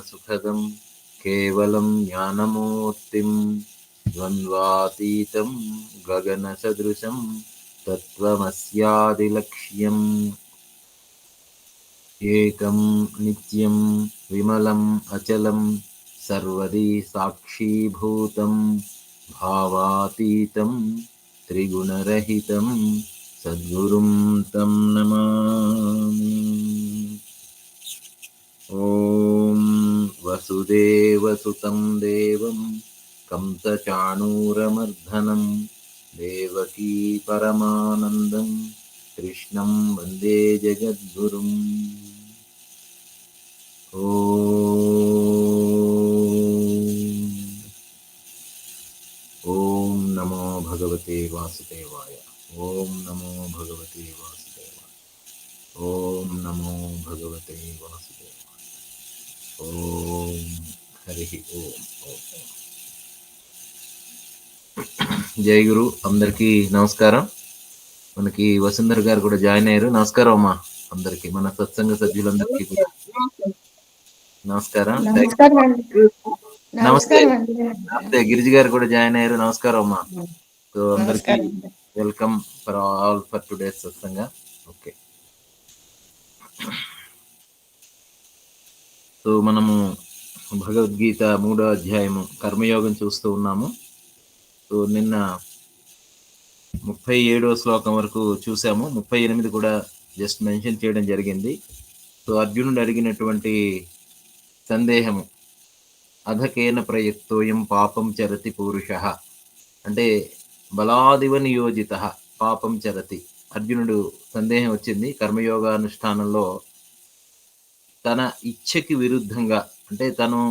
సుఖదం కేవలం జ్ఞానమూర్తిం ద్వంద్వాతీతం గగన సదృశం తత్వమస్యాదిలక్ష్యం ఏకం నిత్యం విమలం అచలం సర్వదీ సాక్షీభూతం భావాతీతం త్రిగుణరహితం సద్గురుం తం నమామి. ఓం వసుదేవసుతం దేవం కంసచాణూరమర్ధనం దేవకీ పరమానందం కృష్ణం వందే జగద్గురుం. ఓం నమో భగవతే వాసుదేవాయ. ఓం నమో భగవతే వాసుదేవాయ. ఓం నమో భగవతే వాసుదేవాయ. ఓం హరి ఓం. జై గురు. అందరికీ నమస్కారం. మనకి వసుంధర గారు కూడా జాయిన్ అయ్యారు. నమస్కారం అమ్మా అందరికి, మన సత్సంగ సభ్యులందరికీ కూడా నమస్కారం. నమస్తే నమస్తే. గిరిజి గారు కూడా జాయిన్ అయ్యారు. నమస్కారం అమ్మా. సో అందరికి welcome for all for today's satsang. Okay, so మనము భగవద్గీత 3వ అధ్యాయము కర్మయోగం చూస్తూ ఉన్నాము. సో నిన్న 37వ శ్లోకం వరకు చూసాము. 38 కూడా జస్ట్ మెన్షన్ చేయడం జరిగింది. సో అర్జునుడు అడిగినటువంటి సందేహము, అధకేన ప్రయుక్తోయం పాపం చరతి పురుష, అంటే బలాదివ నియోజిత పాపం చరతి. అర్జునుడు సందేహం వచ్చింది, కర్మయోగానుష్ఠానంలో తన ఇచ్ఛకి విరుద్ధంగా, అంటే తను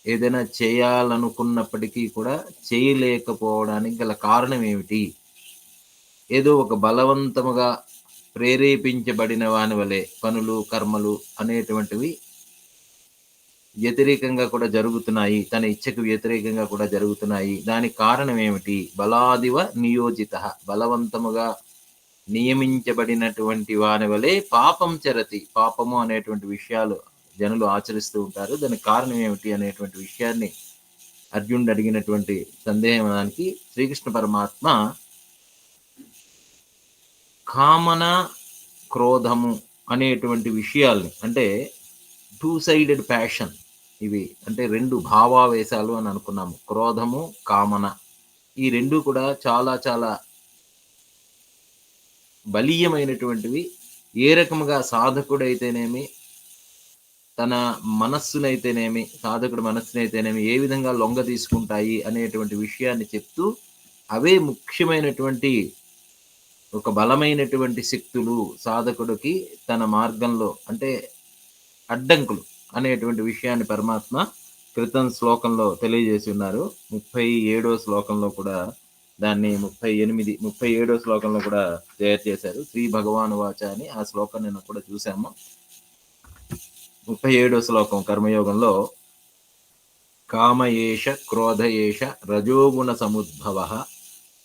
ఏదైనా చేయాలనుకున్నప్పటికీ కూడా చేయలేకపోవడానికి గల కారణం ఏమిటి? ఏదో ఒక బలవంతముగా ప్రేరేపించబడిన వాని వలె పనులు కర్మలు అనేటువంటివి వ్యతిరేకంగా కూడా జరుగుతున్నాయి, తన ఇచ్ఛకు వ్యతిరేకంగా కూడా జరుగుతున్నాయి. దానికి కారణం ఏమిటి? బలాదివ నియోజిత, బలవంతముగా నియమించబడినటువంటి వాని వలె పాపం చరతి, పాపము అనేటువంటి విషయాలు జనులు ఆచరిస్తూ ఉంటారు. దానికి కారణం ఏమిటి అనేటువంటి విషయాన్ని అర్జునుడు అడిగినటువంటి సందేహానికి శ్రీకృష్ణ పరమాత్మ కామన క్రోధము అనేటువంటి విషయాల్ని, అంటే 2-sided ప్యాషన్, ఇవి అంటే 2 భావావేశాలు అని అనుకున్నాము. క్రోధము కామన, ఈ 2 కూడా చాలా చాలా బలీయమైనటువంటివి. ఏ రకముగా సాధకుడైతేనేమి, తన మనస్సునైతేనేమి, సాధకుడు మనస్సునైతేనేమి ఏ విధంగా లొంగ తీసుకుంటాయి అనేటువంటి విషయాన్ని చెప్తూ, అవే ముఖ్యమైనటువంటి ఒక బలమైనటువంటి శక్తులు సాధకుడికి తన మార్గంలో, అంటే అడ్డంకులు అనేటువంటి విషయాన్ని పరమాత్మ క్రితం శ్లోకంలో తెలియజేసి ఉన్నారు. 37వ శ్లోకంలో కూడా దాన్ని 37వ శ్లోకంలో కూడా తయారు చేశారు. శ్రీ భగవాను వాచ అని ఆ శ్లోకం నేను కూడా చూసాము. 37వ శ్లోకం కర్మయోగంలో, కామయేష క్రోధయేష రజోగుణ సముద్భవ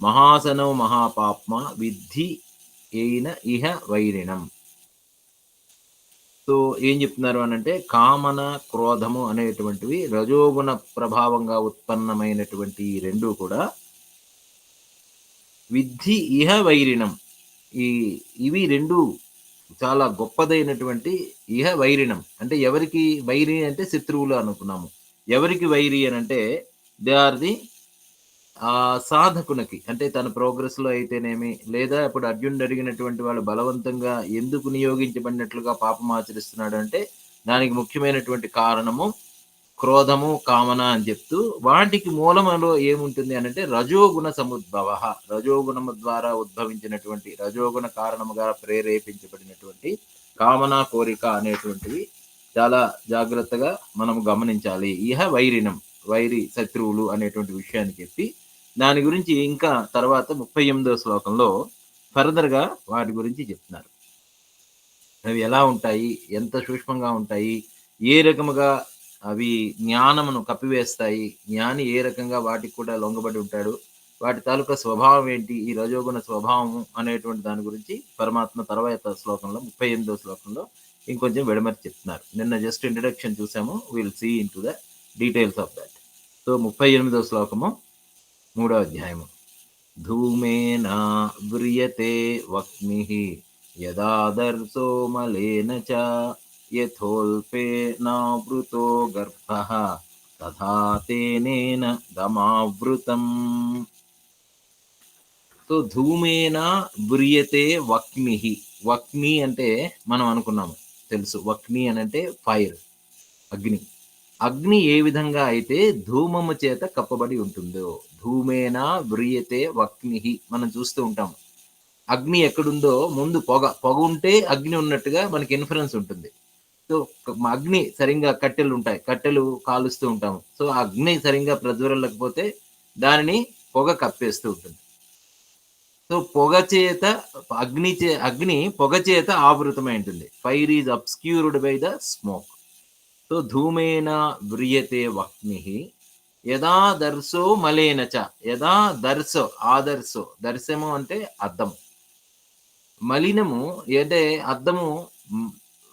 మహాసనో మహాపాప్మ విద్ధి ఏన ఇహ వైరిణం. సో ఏం చెప్తున్నారు అనంటే, కామన క్రోధము అనేటువంటివి రజోగుణ ప్రభావంగా ఉత్పన్నమైనటువంటి ఈ 2 కూడా విద్ధి ఇహ వైరిణం, ఇవి 2 చాలా గొప్పదైనటువంటి ఇహ వైరిణం. అంటే ఎవరికి వైరి అంటే శత్రువులు అనుకున్నాము. ఎవరికి వైరి అని అంటే దే ఆర్ ది సాధకునికి, అంటే తన ప్రోగ్రెస్ లో అయితేనేమి, లేదా ఇప్పుడు అర్జునుడు అడిగినటువంటి వాళ్ళు బలవంతంగా ఎందుకు నియోగించబడినట్లుగా పాపం ఆచరిస్తున్నాడు అంటే దానికి ముఖ్యమైనటువంటి కారణము క్రోధము కామన అని చెప్తూ, వాటికి మూలములో ఏముంటుంది అనంటే రజోగుణ సముద్భవ, రజోగుణము ద్వారా ఉద్భవించినటువంటి, రజోగుణ కారణముగా ప్రేరేపించబడినటువంటి కామన కోరిక అనేటువంటివి చాలా జాగ్రత్తగా మనం గమనించాలి. ఇహ వైరినం, వైరి శత్రువులు అనేటువంటి విషయాన్ని చెప్పి దాని గురించి ఇంకా తర్వాత 38వ శ్లోకంలో ఫర్దర్గా వాటి గురించి చెప్తున్నారు. అవి ఎలా ఉంటాయి, ఎంత సూక్ష్మంగా ఉంటాయి, ఏ రకముగా అవి జ్ఞానమును కప్పివేస్తాయి, జ్ఞాని ఏ రకంగా వాటికి కూడా లొంగబడి ఉంటాడు, వాటి తాలూకా స్వభావం ఏంటి, ఈ రజోగుణ స్వభావం అనేటువంటి దాని గురించి పరమాత్మ తర్వాత శ్లోకంలో 38వ శ్లోకంలో ఇంకొంచెం విడమర్చి చెప్తున్నారు. నిన్న జస్ట్ ఇంట్రడక్షన్ చూసాము, will see into the details of that. So 38వ శ్లోకము 3వ అధ్యాయము. ధూమేన వ్రియతే వక్మిః యదాదర్శో మలేన చ యథోల్పేనావృతో గర్భః తథా తేనేన దమావృతం. సో ధూమేన వ్రియతే వక్మిః. వక్మి అంటే మనం అనుకున్నాము, తెలుసు. వక్మి అని అంటే ఫైర్, అగ్ని. అగ్ని ఏ విధంగా అయితే ధూమము చేత కప్పబడి ఉంటుందో, ధూమేన వ్రియతే వక్మిః మనం చూస్తూ ఉంటాము. అగ్ని ఎక్కడుందో ముందు పొగ ఉంటే అగ్ని ఉన్నట్టుగా మనకి ఇన్ఫరెన్స్ ఉంటుంది. సో అగ్ని సరిగ్గా కట్టెలు ఉంటాయి, కట్టెలు కాలుస్తూ ఉంటాము. సో అగ్ని సరిగ్గా ప్రజ్వరలేకపోతే దానిని పొగ కప్పేస్తూ ఉంటుంది. సో అగ్ని పొగ చేత ఆవృతమై ఉంటుంది. Fire is obscured by the smoke. So ధూమేన వ్రియతే వక్మిః యదా దర్శో మలేన చ. యదా దర్శో, ఆదర్శో, దర్శము అంటే అద్దము, మలినము అంటే అద్దము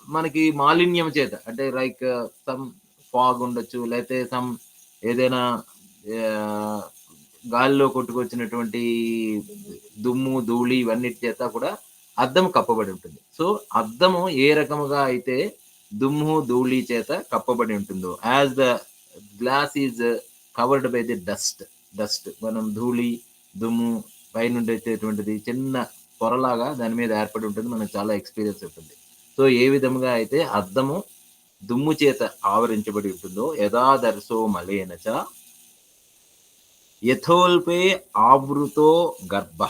మనకి మాలిన్యం చేత, అంటే లైక్ సమ్ ఫాగ్ ఉండొచ్చు, లేకపోతే సమ్ ఏదైనా గాలిలో కొట్టుకొచ్చినటువంటి దుమ్ము ధూళి ఇవన్నిటి చేత కూడా అద్దం కప్పబడి ఉంటుంది. సో అద్దము ఏ రకముగా అయితే దుమ్ము ధూళి చేత కప్పబడి ఉంటుందో, as the glass is covered by the dust మనం ధూళి దుమ్ము పైనుండి వచ్చేటువంటిది చిన్న పొరలాగా దాని మీద ఏర్పడి ఉంటుంది, మనకు చాలా ఎక్స్పీరియన్స్ ఉంటుంది. సో ఏ విధముగా అయితే అద్దము దుమ్ము చేత ఆవరించబడి ఉంటుందో, యథాదర్శో మలేనచ యథోల్పే ఆవృతో గర్భ.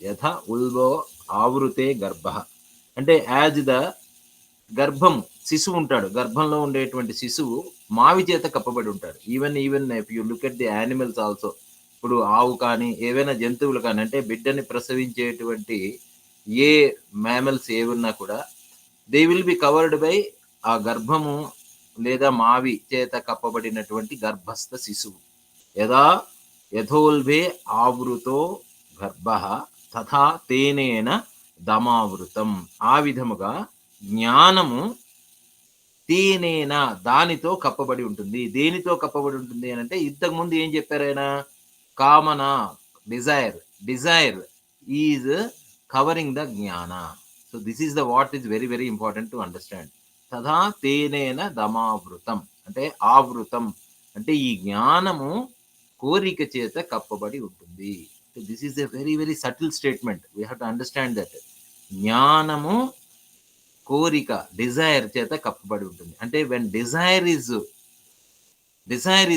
యథ ఉల్బో ఆవృతే గర్భ అంటే యాజ్ ద గర్భం, శిశువు ఉంటాడు, గర్భంలో ఉండేటువంటి శిశువు మావి చేత కప్పబడి ఉంటాడు. Even if you look at the animals also, ఇప్పుడు ఆవు కానీ ఏవైనా జంతువులు కానీ, అంటే బిడ్డని ప్రసవించేటువంటి ఏ మ్యామల్స్ ఏవున్నా కూడా they will be covered by ఆ గర్భము లేదా మావి చేత కప్పబడినటువంటి గర్భస్థ శిశువు. యథోల్భే ఆవృతో గర్భ తథా తేనేన దమావృతం. ఆ విధముగా జ్ఞానము తేనేన దానితో కప్పబడి ఉంటుంది. దేనితో కప్పబడి ఉంటుంది అని అంటే, ఇంతకు ముందు ఏం చెప్పారైనా, కామన, డిజైర్ ఈజ్ కవరింగ్ ద జ్ఞాన. So this is the what is very very important to understand. తథా తేనేన దమావృతం అంటే ఆవృతం అంటే ఈ జ్ఞానము కోరిక చేత కప్పబడి ఉంటుంది. This is a very very subtle statement. We have to understand that. జ్ఞానము కోరిక, డిజైర్ చేత కప్పబడి ఉంటుంది. అంటే when desire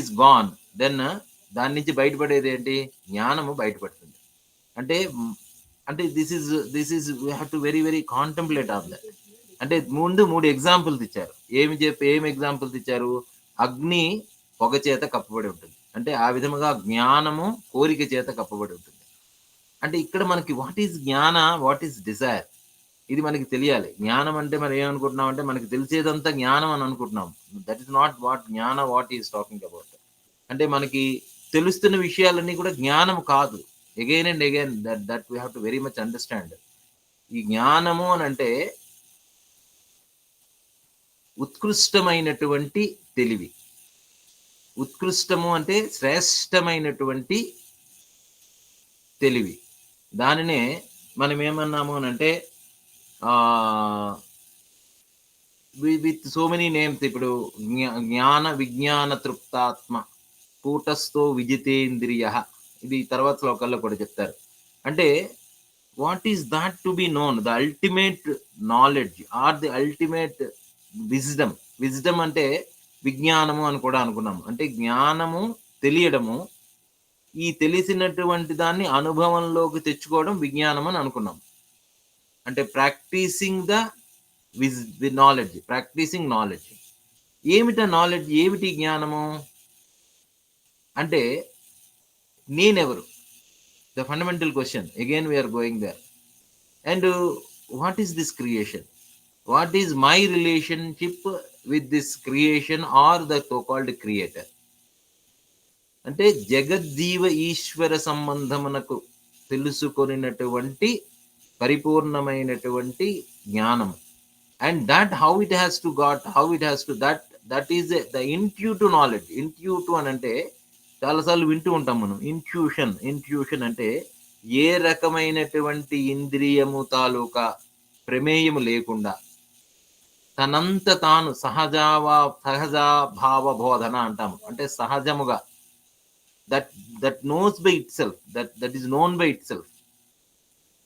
is gone, then దాని నుంచి బయటపడేది ఏంటి, జ్ఞానము బయటపడుతుంది. అంటే this is we have to very very contemplate of that. అంటే ముందు 3 ఎగ్జాంపుల్స్ ఇచ్చారు. ఏం ఎగ్జాంపుల్స్ ఇచ్చారు? అగ్ని పొగ చేత కప్పబడి ఉంటుంది, అంటే ఆ విధముగా జ్ఞానము కోరిక చేత కప్పబడి ఉంటుంది. అంటే ఇక్కడ మనకి వాట్ ఈజ్ జ్ఞాన, వాట్ ఈజ్ డిజైర్, ఇది మనకి తెలియాలి. జ్ఞానం అంటే మనం ఏమనుకుంటున్నాం అంటే, మనకి తెలిసేదంతా జ్ఞానం అని అనుకుంటున్నాం. దట్ ఈస్ నాట్ వాట్ జ్ఞాన, వాట్ ఈజ్ టాకింగ్ అబౌట్. అంటే మనకి తెలుస్తున్న విషయాలన్నీ కూడా జ్ఞానం కాదు. Again and again that we have to very much understand. ఈ జ్ఞానము అని అంటే ఉత్కృష్టమైనటువంటి తెలివి. ఉత్కృష్టము అంటే శ్రేష్టమైనటువంటి తెలివి. దానినే మనం ఏమన్నాము అని అంటే, విత్ సో మెనీ నేమ్స్. ఇప్పుడు జ్ఞాన విజ్ఞాన తృప్తాత్మ కూటస్థో విజితేంద్రియ, ఇది తర్వాత శ్లోకాల్లో కూడా చెప్తారు. అంటే what is that to be known, the ultimate knowledge or the ultimate wisdom అంటే విజ్ఞానము అని కూడా అనుకున్నాము. అంటే జ్ఞానము తెలియడము, ఈ తెలిసినటువంటి దాన్ని అనుభవంలోకి తెచ్చుకోవడం విజ్ఞానం అని అనుకున్నాం. అంటే practising the knowledge, practising knowledge. ఏమిటా నాలెడ్జ్, ఏమిటి జ్ఞానము అంటే నేనెవరు, the fundamental question. Again we're going there. And what is this creation, what is my relationship with this creation or the so called creator. అంటే జగజ్జీవ ఈశ్వర సంబంధమునకు తెలుసుకొనినటువంటి పరిపూర్ణమైనటువంటి జ్ఞానము. And that how it has to that is the intuitive knowledge. Intuitive అని అంటే చాలాసార్లు వింటూ ఉంటాం మనం. ఇంట్యూషన్ అంటే ఏ రకమైనటువంటి ఇంద్రియము తాలూకా ప్రమేయము లేకుండా తనంత తాను సహజాభావ బోధన అంటాము. అంటే సహజముగా that knows by itself, that is known by itself.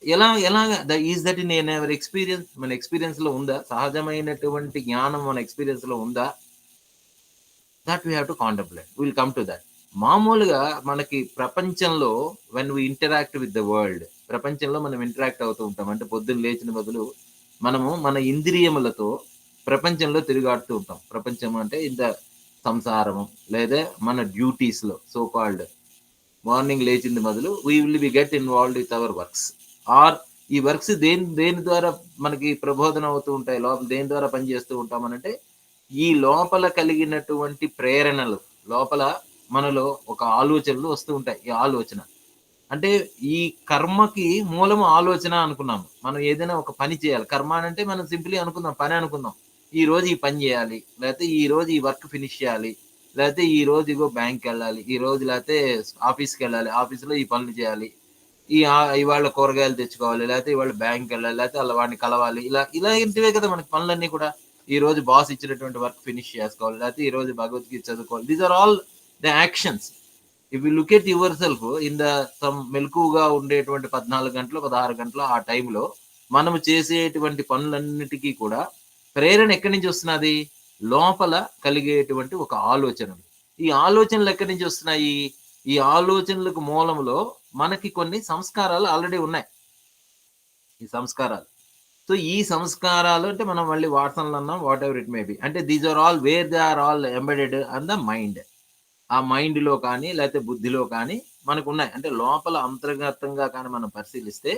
ఎలాగా is that in our experience? మన ఎక్స్పీరియన్స్ లో ఉందా? సహజమైనటువంటి జ్ఞానం మన ఎక్స్పీరియన్స్ లో ఉందా? That we have to contemplate. Will come to that. మామూలుగా మనకి ప్రపంచంలో when we interact with the world, ప్రపంచంలో మనం ఇంటరాక్ట్ అవుతూ ఉంటాం. అంటే పొద్దున్న లేచిన బదులు మనము మన ఇంద్రియములతో ప్రపంచంలో తిరుగాడుతూ ఉంటాం. ప్రపంచం అంటే ఇంత సంసారము లేదా మన డ్యూటీస్ లో సో కాల్డ్ మార్నింగ్ లేచింది మొదలు we will be get involved with our works. Or ఈ వర్క్స్ దేని ద్వారా మనకి ప్రబోధన అవుతూ ఉంటాయి, లోపల దేని ద్వారా పనిచేస్తూ ఉంటామనంటే ఈ లోపల కలిగినటువంటి ప్రేరణలు, లోపల మనలో ఒక ఆలోచనలు వస్తూ ఉంటాయి. ఈ ఆలోచన అంటే ఈ కర్మకి మూలము ఆలోచన అనుకున్నాము. మనం ఏదైనా ఒక పని చేయాలి, కర్మ అంటే మనం సింపుల్లీ అనుకుందాం, పని అనుకుందాం. ఈ రోజు ఈ పని చేయాలి, లేకపోతే ఈ రోజు ఈ వర్క్ ఫినిష్ చేయాలి, లేకపోతే ఈ రోజు ఇగో బ్యాంక్కి వెళ్ళాలి, ఈ రోజు లేకపోతే ఆఫీస్కి వెళ్ళాలి, ఆఫీస్లో ఈ పనులు చేయాలి, ఇవాళ కూరగాయలు తెచ్చుకోవాలి, లేకపోతే ఇవాళ బ్యాంక్కి వెళ్ళాలి, లేకపోతే అలా వాడిని కలవాలి. ఇలా ఇంటివే కదా మనకి పనులన్నీ కూడా. ఈ రోజు బాస్ ఇచ్చినటువంటి వర్క్ ఫినిష్ చేసుకోవాలి, లేకపోతే ఈ రోజు భగవద్గీత చదువుకోవాలి. These are all the actions. If you look at your self in the some మెలకుగా ఉండేటువంటి 14 గంటలు 16 గంటలు ఆ టైంలో మనము చేసేటువంటి పనులన్నిటికీ కూడా ప్రేరణ ఎక్కడి నుంచి వస్తున్నది? లోపల కలిగేటువంటి ఒక ఆలోచనలు. ఈ ఆలోచనలు ఎక్కడి నుంచి వస్తున్నాయి? ఈ ఆలోచనలకు మూలంలో మనకి కొన్ని సంస్కారాలు ఆల్రెడీ ఉన్నాయి. ఈ సంస్కారాలు, సో ఈ సంస్కారాలు అంటే మనం మళ్ళీ వాట్సన్లు అన్నాం, whatever it may be, అంటే these are all where they are all embedded on the mind. ఆ మైండ్ లో కానీ లేకపోతే బుద్ధిలో కానీ మనకు ఉన్నాయి. అంటే లోపల అంతర్గతంగా కానీ మనం పరిశీలిస్తే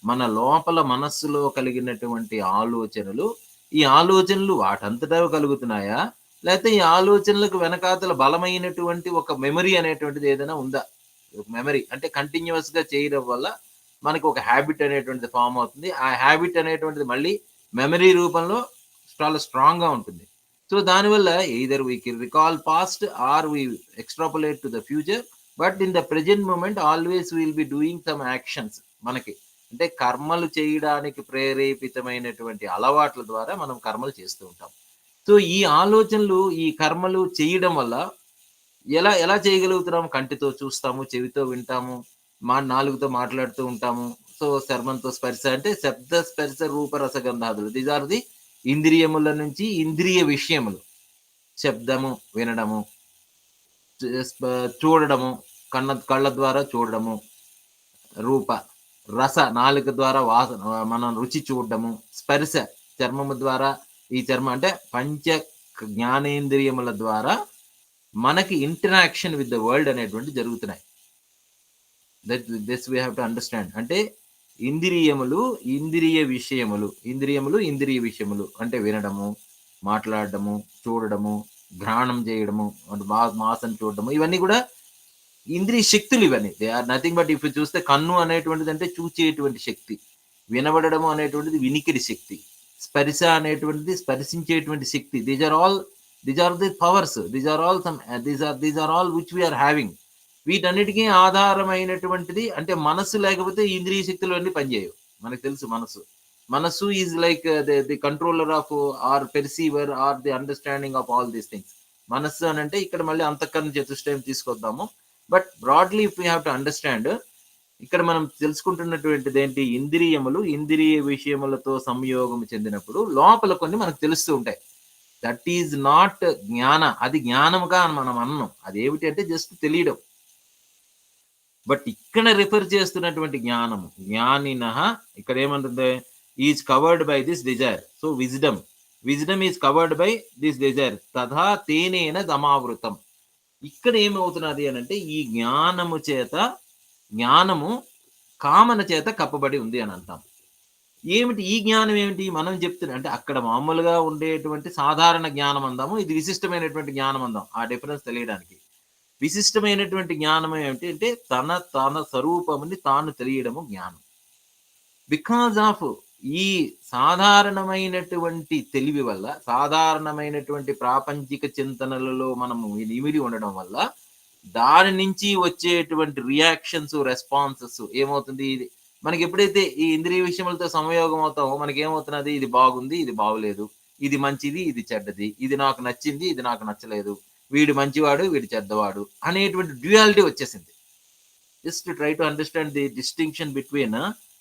మన లోపల మనస్సులో కలిగినటువంటి ఆలోచనలు, ఈ ఆలోచనలు వాటంతటా కలుగుతున్నాయా, లేకపోతే ఈ ఆలోచనలకు వెనకాతల బలమైనటువంటి ఒక మెమరీ అనేటువంటిది ఏదైనా ఉందా? మెమరీ అంటే కంటిన్యూస్ గా చేయడం వల్ల మనకి ఒక హ్యాబిట్ అనేటువంటిది ఫామ్ అవుతుంది. ఆ హ్యాబిట్ అనేటువంటిది మళ్ళీ మెమరీ రూపంలో చాలా స్ట్రాంగ్ గా ఉంటుంది. సో దానివల్ల either we can recall past or we extrapolate to the future, but in the present moment always will be doing some actions. మనకి అంటే కర్మలు చేయడానికి ప్రేరేపితమైనటువంటి అలవాట్ల ద్వారా మనం కర్మలు చేస్తూ ఉంటాం. సో ఈ ఆలోచనలు, ఈ కర్మలు చేయడం వల్ల ఎలా ఎలా చేయగలుగుతున్నాం? కంటితో చూస్తాము, చెవితో వింటాము, నాలుగుతో మాట్లాడుతూ ఉంటాము. సో చర్మంతో స్పర్శ అంటే శబ్ద స్పర్శ రూప రసగంధాదులు, దీస్ ఆర్ ది ఇంద్రియముల నుంచి ఇంద్రియ విషయములు. శబ్దము వినడము, చూడడము, కళ్ళ ద్వారా చూడడము, రూప రస నాలుక ద్వారా వాసన మనం రుచి చూడడము, స్పర్శ చర్మము ద్వారా, ఈ చర్మం అంటే పంచ జ్ఞానేంద్రియముల ద్వారా మనకి ఇంటరాక్షన్ విత్ ద వరల్డ్ అనేటువంటి జరుగుతున్నాయి. This we have to understand. అంటే ఇంద్రియములు ఇంద్రియ విషయములు అంటే వినడము, మాట్లాడడము, చూడడము, ఘ్రాణం చేయడము, మాసం చూడడము, ఇవన్నీ కూడా ఇంద్రియ శక్తులు. ఇవన్నీ they are nothing but, if చూస్తే కన్ను అనేటువంటిది అంటే చూచేటువంటి శక్తి, వినబడము అనేటువంటిది వినికిడి శక్తి, స్పర్శ అనేటువంటిది స్పర్శించేటువంటి శక్తి. These are the powers, these are all which we are having. వీటన్నిటికీ ఆధారమైనటువంటిది అంటే మనస్సు లేకపోతే ఇంద్రియ శక్తులు అన్ని పనిచేయవు. మనకు తెలుసు మనస్సు is like the controller of or perceiver or the understanding of all these things. మనస్సు అని అంటే ఇక్కడ మళ్ళీ అంతఃకరణ చతుష్టయం తీసుకొద్దాము. But broadly if you have to understand, ఇక్కడ మనం తెలుసుకుంటున్నటువంటిది ఏంటి? ఇంద్రియములు ఇంద్రియ విషయములతో సంయోగం చెందినప్పుడు లోపల కొన్ని మనకు తెలుస్తూ ఉంటాయి. దట్ ఈజ్ నాట్ జ్ఞాన, అది జ్ఞానముగా మనం అన్నాం. అదేమిటి అంటే జస్ట్ తెలియడం. బట్ ఇక్కడ రిఫర్ చేస్తున్నటువంటి జ్ఞానము, జ్ఞానిన ఇక్కడ ఏమంటుంది? Is covered by this Dzire. So wisdom is covered by this Dzire తథా తేనేన దమావృతం. ఇక్కడ ఏమవుతున్నది అని అంటే ఈ జ్ఞానము కామన చేత కప్పబడి ఉంది అని అంటాం. ఏమిటి ఈ జ్ఞానం? ఏమిటి మనం చెప్తున్నా అంటే అక్కడ మామూలుగా ఉండేటువంటి సాధారణ జ్ఞానం అందాము, ఇది విశిష్టమైనటువంటి జ్ఞానం అందాం, ఆ డిఫరెన్స్ తెలియడానికి. విశిష్టమైనటువంటి జ్ఞానం ఏమిటి అంటే తన స్వరూపముని తాను తెలియడము జ్ఞానం. బికాజ్ ఆఫ్ ఈ సాధారణమైనటువంటి తెలివి వల్ల, సాధారణమైనటువంటి ప్రాపంచిక చింతనలలో మనము నిమిడి ఉండడం వల్ల, దాని నుంచి వచ్చేటువంటి రియాక్షన్స్, రెస్పాన్సెస్ ఏమవుతుంది, మనకి ఎప్పుడైతే ఈ ఇంద్రియ విషయములతో సంయోగం అవుతామో మనకి ఏమవుతున్నది, ఇది బాగుంది, ఇది బాగలేదు, ఇది మంచిది, ఇది చెడ్డది, ఇది నాకు నచ్చింది, ఇది నాకు నచ్చలేదు, వీడు మంచివాడు, వీడు చెడ్డవాడు అనేటువంటి డ్యూయాలిటీ వచ్చేసింది. Just try to understand the distinction between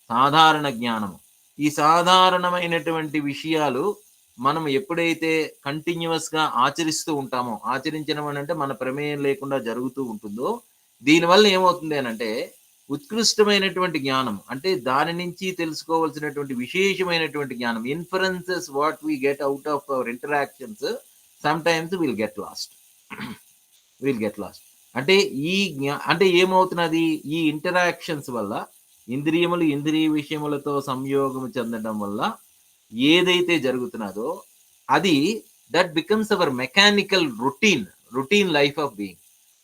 సాధారణ జ్ఞానము. ఈ సాధారణమైనటువంటి విషయాలు మనం ఎప్పుడైతే కంటిన్యూస్ గా ఆచరిస్తూ ఉంటామో, ఆచరించడం అని అంటే మన ప్రమేయం లేకుండా జరుగుతూ ఉంటుందో, దీనివల్ల ఏమవుతుంది అని అంటే ఉత్కృష్టమైనటువంటి జ్ఞానం, అంటే దాని నుంచి తెలుసుకోవాల్సినటువంటి విశేషమైనటువంటి జ్ఞానం, inferences what we get out of our interactions some times will get lost. అంటే అంటే ఏమవుతున్నది, ఈ ఇంటరాక్షన్స్ వల్ల ఇంద్రియములు ఇంద్రియ విషయములతో సంయోగం చెందడం వల్ల ఏదైతే జరుగుతున్నదో అది that becomes our mechanical routine life of being.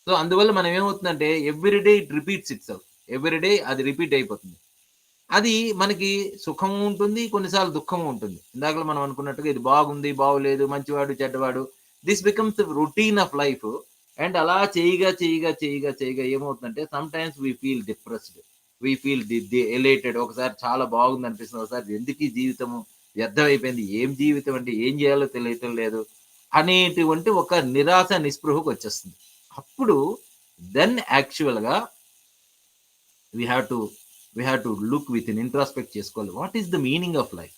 So అందువల్ల మనం ఏమవుతుందంటే everyday it repeats itself, everyday అది రిపీట్ అయిపోతుంది. అది మనకి సుఖము ఉంటుంది, కొన్నిసార్లు దుఃఖము ఉంటుంది. ఇందాక మనం అనుకున్నట్టుగా ఇది బాగుంది, బాగులేదు, మంచివాడు, చెడ్డవాడు, this becomes the routine of life. And అలా చేయగా ఏమవుతుందంటే some times we feel depressed, we feel ఎలేటెడ్. ఒకసారి చాలా బాగుంది అనిపిస్తుంది, ఒకసారి ఎందుకు ఈ జీవితము వ్యర్థమైపోయింది, ఏం జీవితం అంటే ఏం చేయాలో తెలియటం లేదు అనేటువంటి ఒక నిరాశ నిస్పృహకు వచ్చేస్తుంది. అప్పుడు దెన్ యాక్చువల్గా we have to look within, introspect చేసుకోవాలి. What is the meaning of life,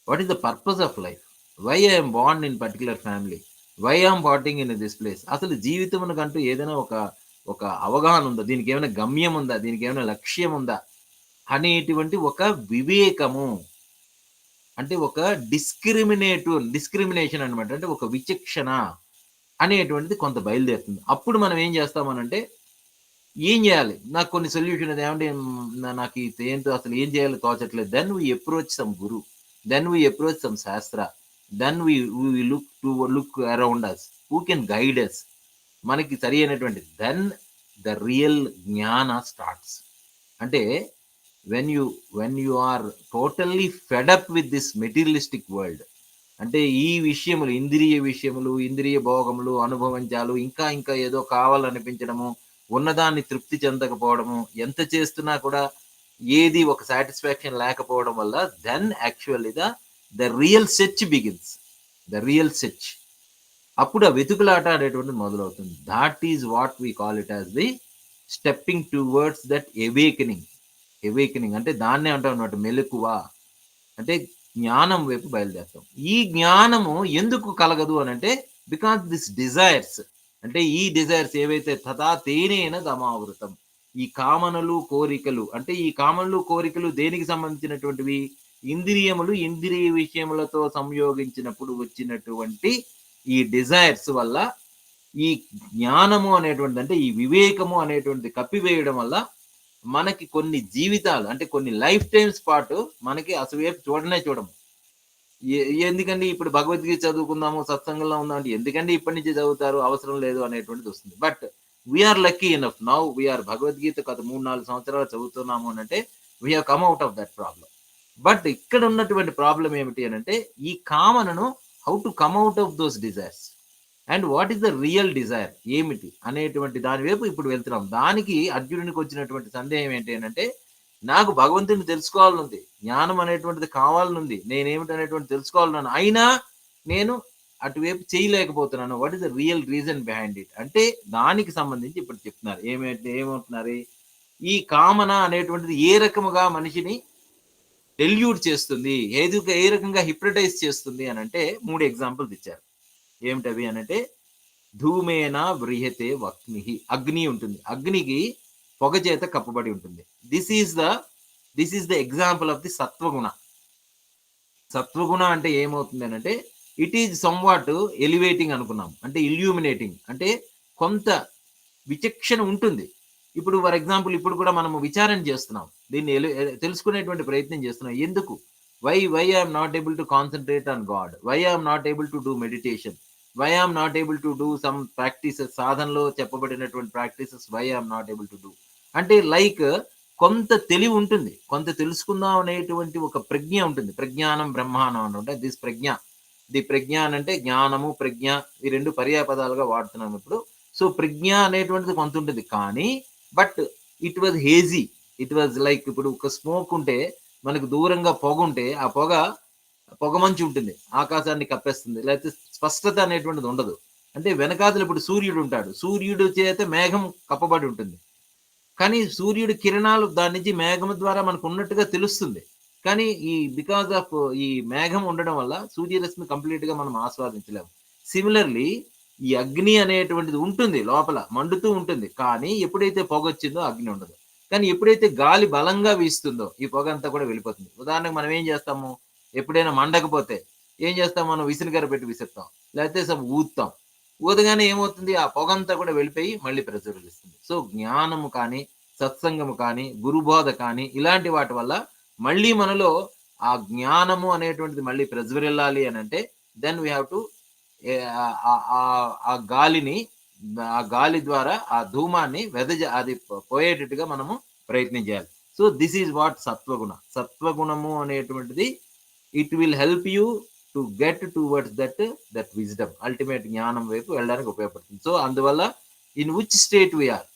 what is the purpose of life, why I'm born in particular family, why I'm waiting in this place. అసలు జీవితమునకంటూ ఏదైనా ఒక అవగాహన ఉందా, దీనికి ఏమైనా గమ్యం ఉందా, దీనికి ఏమైనా లక్ష్యం ఉందా అనేటువంటి ఒక వివేకము, అంటే ఒక డిస్క్రిమినేషన్ అనమాట, అంటే ఒక విచక్షణ అనేటువంటిది కొంత బయలుదేరుతుంది. అప్పుడు మనం ఏం చేస్తామనంటే ఏం చేయాలి, నాకు కొన్ని సొల్యూషన్ ఏమంటే నాకు ఏంటో అసలు ఏం చేయాలో తోచట్లేదు. Then we approach some guru, then we approach some shastra, then we look around us who can guide us. మనకి సరి అయినటువంటి then the real jnana starts. అంటే when you are totally fed up with this materialistic world, అంటే ఈ విషయములు, ఇంద్రియ విషయములు, ఇంద్రియ భోగములు, అనుభవించాలు, ఇంకా ఇంకా ఏదో కావాలనిపించడము, ఉన్నదాన్ని తృప్తి చెందకపోవడము, ఎంత చేస్తున్నా కూడా ఏది ఒక సాటిస్ఫాక్షన్ లేకపోవడం వల్ల then actually the real search begins, అప్పుడు ఆ వెతుకులాట అనేటువంటిది మొదలవుతుంది. That is what we call it as the stepping towards that awakening అంటే దాన్నే అంటాం అన్నమాట మెలకువ, అంటే జ్ఞానం వైపు బయలుదేరుతాం. ఈ జ్ఞానము ఎందుకు కలగదు అని అంటే బికాస్ దిస్ డిజైర్స్, అంటే ఈ డిజైర్స్ ఏవైతే తథా తేనేన దమావృతం, ఈ కామనలు కోరికలు, అంటే ఈ కామనలు కోరికలు దేనికి సంబంధించినటువంటివి, ఇంద్రియములు ఇంద్రియ విషయములతో సంయోగించినప్పుడు వచ్చినటువంటి ఈ డిజైర్స్ వల్ల ఈ జ్ఞానము అనేటువంటి, అంటే ఈ వివేకము అనేటువంటిది కప్పివేయడం వల్ల మనకి కొన్ని జీవితాలు, అంటే కొన్ని లైఫ్ టైమ్స్ పాటు మనకి అసలు చూడము. ఎందుకండి ఇప్పుడు భగవద్గీత చదువుకుందాము, సత్సంగంలో ఉందాం అంటే ఎందుకండి ఇప్పటి నుంచి చదువుతారు, అవసరం లేదు అనేటువంటిది వస్తుంది. But we are lucky enough now, we are Bhagavad Gita గత 3-4 సంవత్సరాలు చదువుతున్నాము అని అంటే we have come out of that problem. But ఇక్కడ ఉన్నటువంటి ప్రాబ్లం ఏమిటి అని అంటే ఈ కామనను how to come out of those desires and what is the real desire ఏమిటి అనేటువంటి దాని వైపు ఇప్పుడు వెళ్తున్నాం. దానికి అర్జునునికి వచ్చినటువంటి సందేహం ఏంటి అని అంటే నాకు భగవంతుని తెలుసుకోవాలనుంది, జ్ఞానం అనేటువంటిది కావాలనుంది, నేనేమిటి అనేటువంటి తెలుసుకోవాలను, అయినా నేను అటువైపు చేయలేకపోతున్నాను. What is the real reason behind it అంటే దానికి సంబంధించి ఇప్పుడు చెప్తున్నారు. ఏమంటున్నారు, ఈ కామన అనేటువంటిది ఏ రకముగా మనిషిని డెల్యూట్ చేస్తుంది, ఏ రకంగా హిప్నటైజ్ చేస్తుంది అని అంటే 3 ఎగ్జాంపుల్స్ ఇచ్చారు. ఏమిటవి అనంటే ధూమేన వ్రియతే వక్ని, అగ్ని ఉంటుంది, అగ్నికి పొగ చేత కప్పబడి ఉంటుంది. This is the example of the సత్వగుణ. సత్వగుణ అంటే ఏమవుతుంది అంటే ఇట్ ఈజ్ సమ్వాట్ ఎలివేటింగ్ అనుకున్నాం, అంటే ఇల్యూమినేటింగ్, అంటే కొంత విచక్షణ ఉంటుంది. ఇప్పుడు ఫర్ ఎగ్జాంపుల్ ఇప్పుడు కూడా మనము విచారణ చేస్తున్నాం, దీన్ని తెలుసుకునేటువంటి ప్రయత్నం చేస్తున్నాం. ఎందుకు, why I'm not able to concentrate on God, why I'm not able to do meditation, why I'm not able to do some practices, సాధనలో చెప్పబడినటువంటి practices, why I'm not able to do అంటే లైక్ కొంత తెలివి ఉంటుంది, కొంత తెలుసుకుందాం అనేటువంటి ఒక ప్రజ్ఞ ఉంటుంది. ప్రజ్ఞానం బ్రహ్మానం అంటే దిస్ ప్రజ్ఞ. ది ప్రజ్ఞ అంటే జ్ఞానము ప్రజ్ఞ ఈ రెండు పర్యాయ పదాలుగా వాడుతున్నాం ఇప్పుడు. సో ప్రజ్ఞ అనేటువంటిది కొంత ఉంటుంది, కానీ but it was hazy. It was like ఇప్పుడు ఒక స్మోక్ ఉంటే మనకు దూరంగా పొగ ఉంటే ఆ పొగమంచు ఉంటుంది, ఆకాశాన్ని కప్పేస్తుంది, లేకపోతే స్పష్టత అనేటువంటిది ఉండదు. అంటే వెనకాతలు ఇప్పుడు సూర్యుడు ఉంటాడు, సూర్యుడు చేత మేఘం కప్పబడి ఉంటుంది, కానీ సూర్యుడి కిరణాలు దాని నుంచి మేఘం ద్వారా మనకు ఉన్నట్టుగా తెలుస్తుంది. కానీ ఈ బికాస్ ఆఫ్ ఈ మేఘం ఉండడం వల్ల సూర్యరశ్మి కంప్లీట్ గా మనం ఆస్వాదించలేము. సిమిలర్లీ ఈ అగ్ని అనేటువంటిది ఉంటుంది, లోపల మండుతూ ఉంటుంది, కానీ ఎప్పుడైతే పొగ వచ్చిందో అగ్ని ఉండదు. కానీ ఎప్పుడైతే గాలి బలంగా వీస్తుందో ఈ పొగ అంతా కూడా వెళ్ళిపోతుంది. ఉదాహరణకు మనం ఏం చేస్తాము, ఎప్పుడైనా మండకపోతే ఏం చేస్తాం, మనం విసిరికర పెట్టి విసిరుతాం, లేకపోతే ఊదుతాం. ఊదగానే ఏమవుతుంది, ఆ పొగంతా కూడా వెళ్ళిపోయి మళ్ళీ ప్రజ్వలిస్తుంది. సో జ్ఞానము కానీ సత్సంగము కానీ గురుబోధ కానీ ఇలాంటి వాటి వల్ల మళ్ళీ మనలో ఆ జ్ఞానము అనేటువంటిది మళ్ళీ ప్రజ్వరిల్లాలి అని అంటే దెన్ వీ హ్యావ్ టు ఆ గాలిని, ఆ గాలి ద్వారా ఆ ధూమాన్ని అది పోయేటట్టుగా మనము ప్రయత్నం చేయాలి. సో దిస్ ఈజ్ వాట్ సత్వగుణ. సత్వగుణము అనేటువంటిది it will help you to get towards that wisdom, ultimate జ్ఞానం వైపు వెళ్ళడానికి ఉపయోగపడుతుంది. సో అందువల్ల ఇన్ విచ్ స్టేట్ వీఆర్,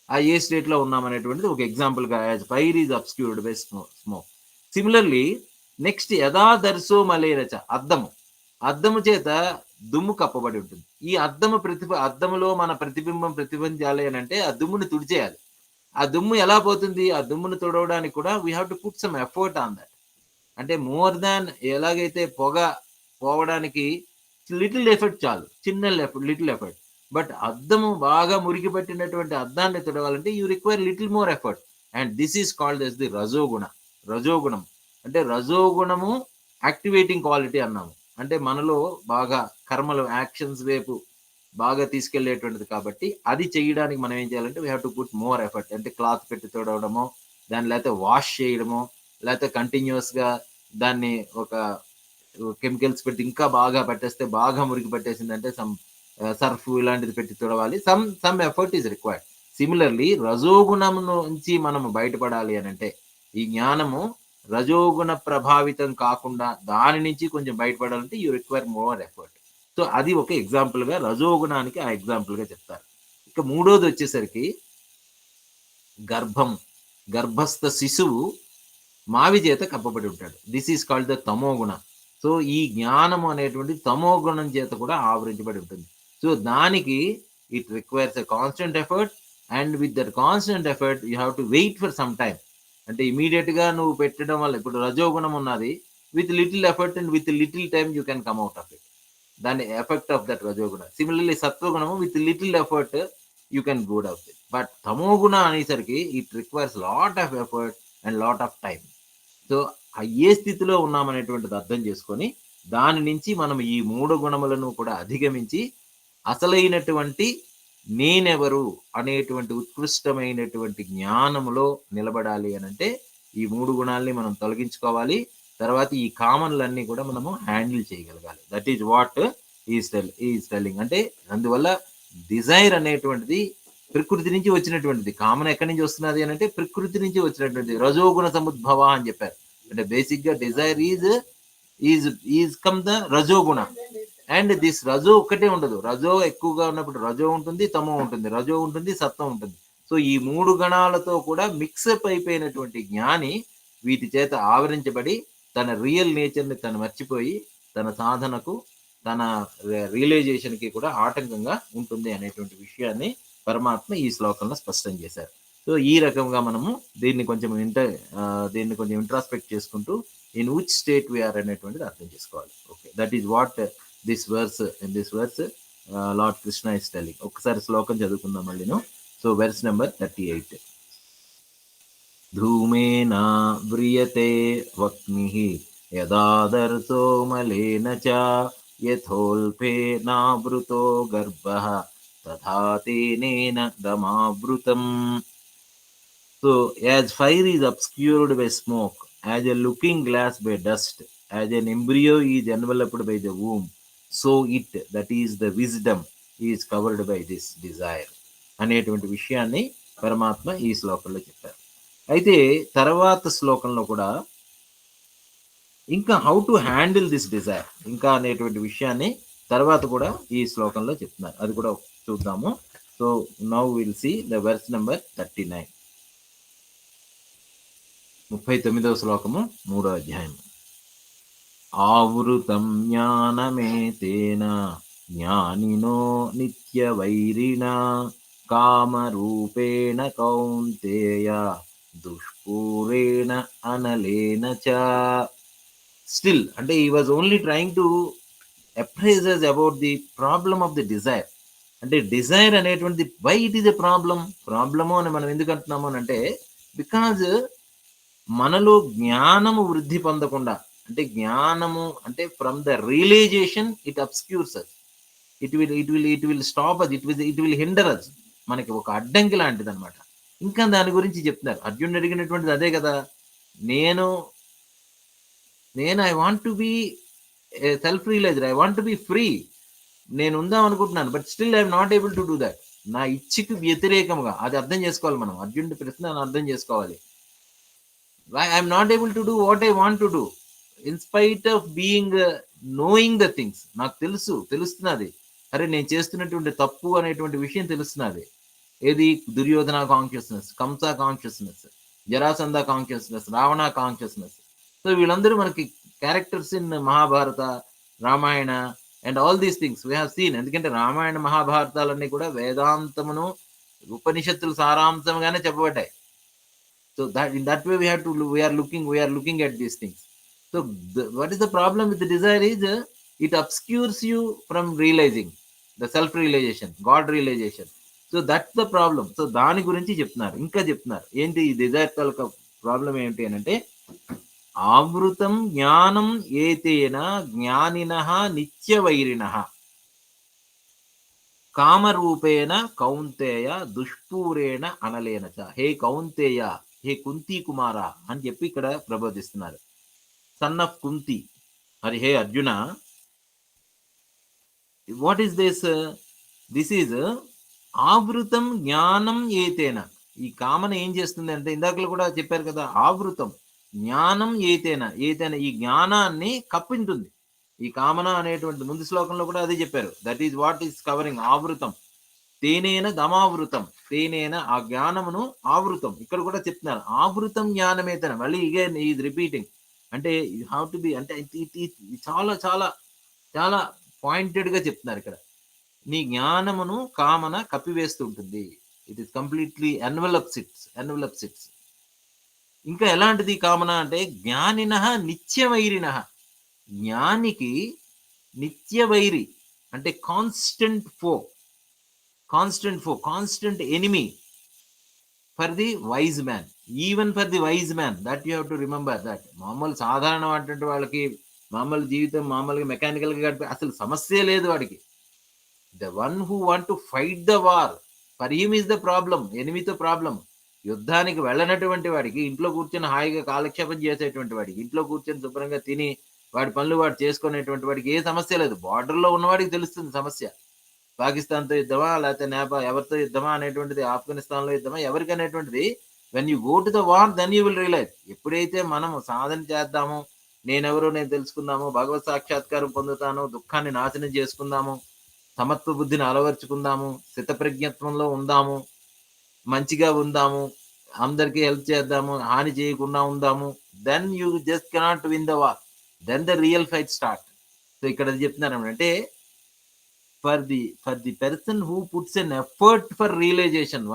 ఆ ఏ స్టేట్ లో ఉన్నాం అనేటువంటిది ఒక ఎగ్జాంపుల్ గా, as fire is obscured by smoke. Similarly next యథాదర్శో మలేరచ, అద్దము చేత దుమ్ము కప్పబడి ఉంటుంది. ఈ అద్దములో మన ప్రతిబింబం ప్రతిబింబాలి అని అంటే ఆ దుమ్ముని తుడిచేయాలి. ఆ దుమ్ము ఎలా పోతుంది, ఆ దుమ్ముని తుడవడానికి కూడా we have to put some effort on that. అంటే మోర్ దాన్ ఎలాగైతే పొగ పోవడానికి లిటిల్ ఎఫర్ట్ చాలు, చిన్న లిటిల్ ఎఫర్ట్. బట్ అద్దము బాగా మురికి పట్టినటువంటి అద్దాన్ని తుడవాలంటే you require little more effort. And this is called as the రజోగుణం. అంటే రజోగుణము యాక్టివేటింగ్ క్వాలిటీ అన్నాము. అంటే మనలో బాగా కర్మలు యాక్షన్స్ వైపు బాగా తీసుకెళ్లేటువంటిది. కాబట్టి అది చేయడానికి మనం ఏం చేయాలంటే we have to put more effort. అంటే క్లాత్ పెట్టి తుడవడమో, దాన్ని లేకపోతే వాష్ చేయడమో, లేకపోతే కంటిన్యూస్ గా దాన్ని ఒక కెమికల్స్ పెట్టి ఇంకా బాగా పట్టేస్తే బాగా మురికి పట్టేసిందంటే సర్ఫ్ ఇలాంటిది పెట్టి తుడవాలి. Some effort is required. Similarly రజోగుణం నుంచి మనం బయటపడాలి అని అంటే ఈ జ్ఞానము రజోగుణ ప్రభావితం కాకుండా దాని నుంచి కొంచెం బయటపడాలంటే you require more effort. So అది ఒక ఎగ్జాంపుల్ గా, రజోగుణానికి ఆ ఎగ్జాంపుల్ గా చెప్తారు. ఇక మూడోది వచ్చేసరికి గర్భస్థ శిశువు మావి చేత కప్పబడి ఉంటాడు. దిస్ ఈస్ కాల్డ్ ద తమోగుణ. సో ఈ జ్ఞానము అనేటువంటి తమోగుణం చేత కూడా ఆవరించబడి ఉంటుంది. సో దానికి it requires a constant effort, and with that constant effort you have to wait for some time. అంటే ఇమీడియట్ గా నువ్వు పెట్టడం వల్ల, ఇప్పుడు రజోగుణం ఉన్నది, with little effort and with little time you can come out of it, దాని effect of that రజోగుణ. సిమిలర్లీ సత్వగుణము with little effort you can good out it. But తమోగుణ అనేసరికి it requires lot of effort and lot of time. So ఏ స్థితిలో ఉన్నామనేటువంటిది అర్థం చేసుకొని దాని నుంచి మనం ఈ మూడు గుణములను కూడా అధిగమించి అసలైనటువంటి నేనెవరు అనేటువంటి ఉత్కృష్టమైనటువంటి జ్ఞానములో నిలబడాలి అని అంటే ఈ మూడు గుణాలని మనం తొలగించుకోవాలి. తర్వాత ఈ కామన్లన్నీ కూడా మనము హ్యాండిల్ చేయగలగాలి. That is what is telling. అంటే అందువల్ల డిజైర్ అనేటువంటిది ప్రకృతి నుంచి వచ్చినటువంటిది. కామన్ ఎక్కడి నుంచి వస్తున్నది అని అంటే ప్రకృతి నుంచి వచ్చినటువంటిది. రజోగుణ సముద్భవ అని చెప్పారు. అంటే బేసిక్ గా డిజైర్ ఈజ్ కమ్ ద రజోగుణ. అండ్ దిస్ రజో ఒక్కటే ఉండదు, రజో ఎక్కువగా ఉన్నప్పుడు రజో ఉంటుంది, తమో ఉంటుంది, రజో ఉంటుంది, సత్వం ఉంటుంది. సో ఈ మూడు గణాలతో కూడా మిక్సప్ అయిపోయినటువంటి జ్ఞాని వీటి చేత ఆవరించబడి తన రియల్ నేచర్ ని తను మర్చిపోయి తన సాధనకు, తన రియలైజేషన్ కి కూడా ఆటంకంగా ఉంటుంది అనేటువంటి విషయాన్ని పరమాత్మ ఈ శ్లోకంలో స్పష్టం చేశారు. సో ఈ రకంగా మనము దీన్ని కొంచెం ఇంట్రాస్పెక్ట్ చేసుకుంటూ ఇన్ విచ్ స్టేట్ వీఆర్ అనేటువంటిది అర్థం చేసుకోవాలి. Okay, that is what this verse Lord Krishna is telling. ఒకసారి శ్లోకం చదువుకుందాం మళ్ళీను. So verse number 38. ధూమేన వ్రియతే వక్నిః యదాదర్శో మలేన చ యథోల్పేనావృతో గర్భః తథా తేనేన దమావృతం. So as fire is obscured by smoke, as a looking glass by dust, as an embryo is enveloped by the womb, so it, that is the wisdom, is covered by this desire అనేటువంటి విషయాన్ని పరమాత్మ ఈ శ్లోకంలో చెప్పారు. అయితే తర్వాత శ్లోకంలో కూడా ఇంకా how to handle this Dzire ఇంకా అనేటువంటి విషయాన్ని తర్వాత కూడా ఈ శ్లోకంలో చెప్తున్నారు. అది కూడా చూద్దాము. So now will see the verse number 39, 39వ శ్లోకము, 3వ అధ్యాయం. ఆవృతం జ్ఞానమేతేన జ్ఞానినో నిత్యవైరిణ కామరూపేణ కౌంతేయ దుష్పూరేణ అనలేన చ. స్టిల్ అంటే he was only trying to appraise us about the problem of the desire. అంటే డిజైర్ అనేటువంటి why it is a problem అని మనం ఎందుకు అంటున్నాము అని అంటే, బికాజ్ మనలో జ్ఞానము వృద్ధి పొందకుండా, అంటే జ్ఞానము అంటే from the realization it obscures us, it will stop us, it will hinder us, మనకి ఒక అడ్డంకి లాంటిది అనమాట. ఇంకా దాని గురించి చెప్తున్నారు. అర్జునుడు అడిగినటువంటిది అదే కదా, నేను I want to be self realised, I want to be free, నేను ఉందాం అనుకుంటున్నాను, but still I'm not able to do that. నా ఇచ్ఛకి వ్యతిరేకంగా, అది అర్థం చేసుకోవాలి మనం. అర్జునుడి ప్రశ్న అర్థం చేసుకోవాలి. I'm not able to do what I want to do in spite of being knowing the things. నాకు తెలుస్తున్నది, అరే నేను చేస్తున్నటువంటి తప్పు అనేటువంటి విషయం తెలుస్తున్నది. ఏది? Duryodhana consciousness, Kamsa consciousness, Jarasandha consciousness, Ravana consciousness. So వీళ్ళందరూ మనకి characters in Mahabharata, Ramayana and all these things we have scene. ఎందుకంటే రామాయణ మహాభారతాలన్నీ కూడా వేదాంతమును, ఉపనిషత్తుల సారాంశంగానే చెప్పబడ్డాయి. So that in that way we are looking at these things. So what is the problem with the desire is it obscures you from realizing the self realization, God realization. So that's the problem. So దాని గురించి చెప్తున్నారు. ఇంకా చెప్తున్నారు ఏంటి ఈ Dzire తాలూకా problem ఏంటి అని అంటే, ఆవృతం జ్ఞానం ఏతేన జ్ఞానినః నిత్యవైరిణః కామరూపేణ కౌంతేయ దుష్పూరేణ అనలేన చ. హే కౌంతేయ, హే కుంతి కుమార అని చెప్పి ఇక్కడ ప్రబోధిస్తున్నారు. Sun of Kunti. మరి హే Arjuna, what is this? This is ఆవృతం జ్ఞానం ఏతేన. ఈ కామన ఏం చేస్తుంది అంటే, ఇందాకలు కూడా చెప్పారు కదా, ఆవృతం జ్ఞానం ఏతేన, ఈ జ్ఞానాన్ని కప్పింటుంది. ఈ కామన అనేటువంటి ముందు శ్లోకంలో కూడా అదే చెప్పారు. That is what is covering ఆవృతం. తేనేన దమావృతం, తేనేన ఆ జ్ఞానమును ఆవృతం. ఇక్కడ కూడా చెప్తున్నారు ఆవృతం జ్ఞానమేతన. మళ్ళీ ఇగైన్ ఈజ్ రిపీటింగ్. అంటే హౌ టు బి అంటే చాలా చాలా చాలా పాయింటెడ్ గా చెప్తున్నారు ఇక్కడ. నీ జ్ఞానమును కామన కప్పివేస్తూ ఉంటుంది. It is completely envelopes it's. ఇంకా ఎలాంటిది కామన అంటే, జ్ఞానినః నిత్యవైరిణః. జ్ఞానికి నిత్యవైరి అంటే constant constant enemy for the wise man. Even for the wise man, that you have to remember that. మామూలు సాధారణమైనటువంటి వాళ్ళకి మామూలు జీవితం మామూలుగా మెకానికల్ గా గడిపే అసలు సమస్య లేదు వాడికి. The one who want to fight the war, for him is the problem, ఎనిమితో ప్రాబ్లం. యుద్ధానికి వెళ్ళనటువంటి వాడికి, ఇంట్లో కూర్చొని హాయిగా కాలక్షేపం చేసేటువంటి వాడికి, ఇంట్లో కూర్చొని శుభ్రంగా తిని వాడి పనులు వాడు చేసుకునేటువంటి వాడికి ఏ సమస్య లేదు. బార్డర్లో ఉన్నవాడికి తెలుస్తుంది సమస్య. పాకిస్తాన్తో యుద్ధమా, లేకపోతే ఎవరితో యుద్ధమా అనేటువంటిది, ఆఫ్ఘనిస్తాన్లో యుద్ధమా, ఎవరికి అనేటువంటిది, when you go to the war then you will realise. ఎప్పుడైతే మనం సాధన చేద్దాము, నేను తెలుసుకుందాము, భగవత్ సాక్షాత్కారం పొందుతాను, దుఃఖాన్ని నాశనం చేసుకుందాము, సమత్వ బుద్ధిని అలవర్చుకుందాము, స్థితప్రజ్ఞత్వంలో ఉందాము, మంచిగా ఉందాము, అందరికీ హెల్ప్ చేద్దాము, హాని చేయకుండా ఉందాము, then you just cannot win the war, then the real fight start. So ఇక్కడ చెప్తున్నారు అంటే, for the person who puts an effort for realisation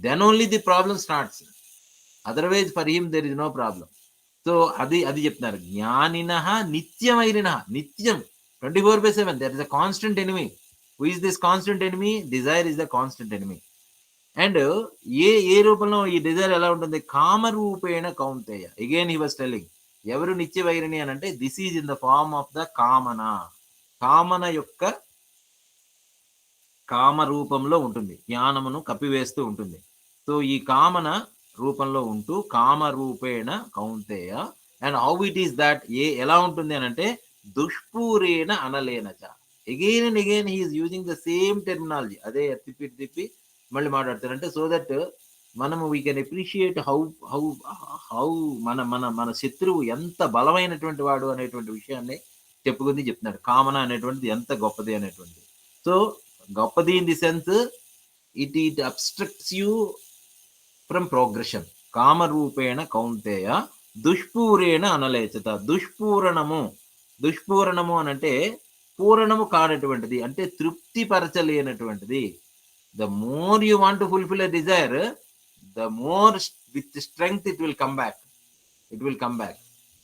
then only the problem starts. Otherwise for him there is no problem. So అది చెప్తున్నారు. జ్ఞానినః నిత్యమైరినః, నిత్యం 24/7 there is a constant enemy. Who is this constant enemy? Desire is the constant enemy. And ఏ రూపంలో ఈ desire ఎలా ఉంటుంది? కామరూపేణ కౌంతేయ. Again he was telling, ఎవరు నిత్యవైరిని అని అంటే, this is in the form of the కామన యొక్క కామ రూపంలో ఉంటుంది, జ్ఞానమును కప్పివేస్తూ ఉంటుంది. సో ఈ కామన రూపంలో ఉంటూ కామరూపేణ కౌంతేయ. And how it is that, ఎలా ఉంటుంది అని అంటే, దుష్పూరేణ అనలేనచ. Again and again he is using the same terminology. అదే తిప్పి మళ్ళీ మాట్లాడతారంటే, సో దట్ మనము we can appreciate how how how మన మన మన శత్రువు ఎంత బలమైనటువంటి వాడు అనేటువంటి విషయాన్ని చెప్తున్నాడు. కామన అనేటువంటిది ఎంత గొప్పది అనేటువంటిది. సో గొప్పది in the sense it obstructs you from progression. కామరూపేణ కౌంతేయ దుష్పూరేణ అనలేచత. దుష్పూరణము అని అంటే పూరణము కానటువంటిది, అంటే తృప్తి పరచలేనటువంటిది. The more you want to fulfil a desire, the more with strength it will come back.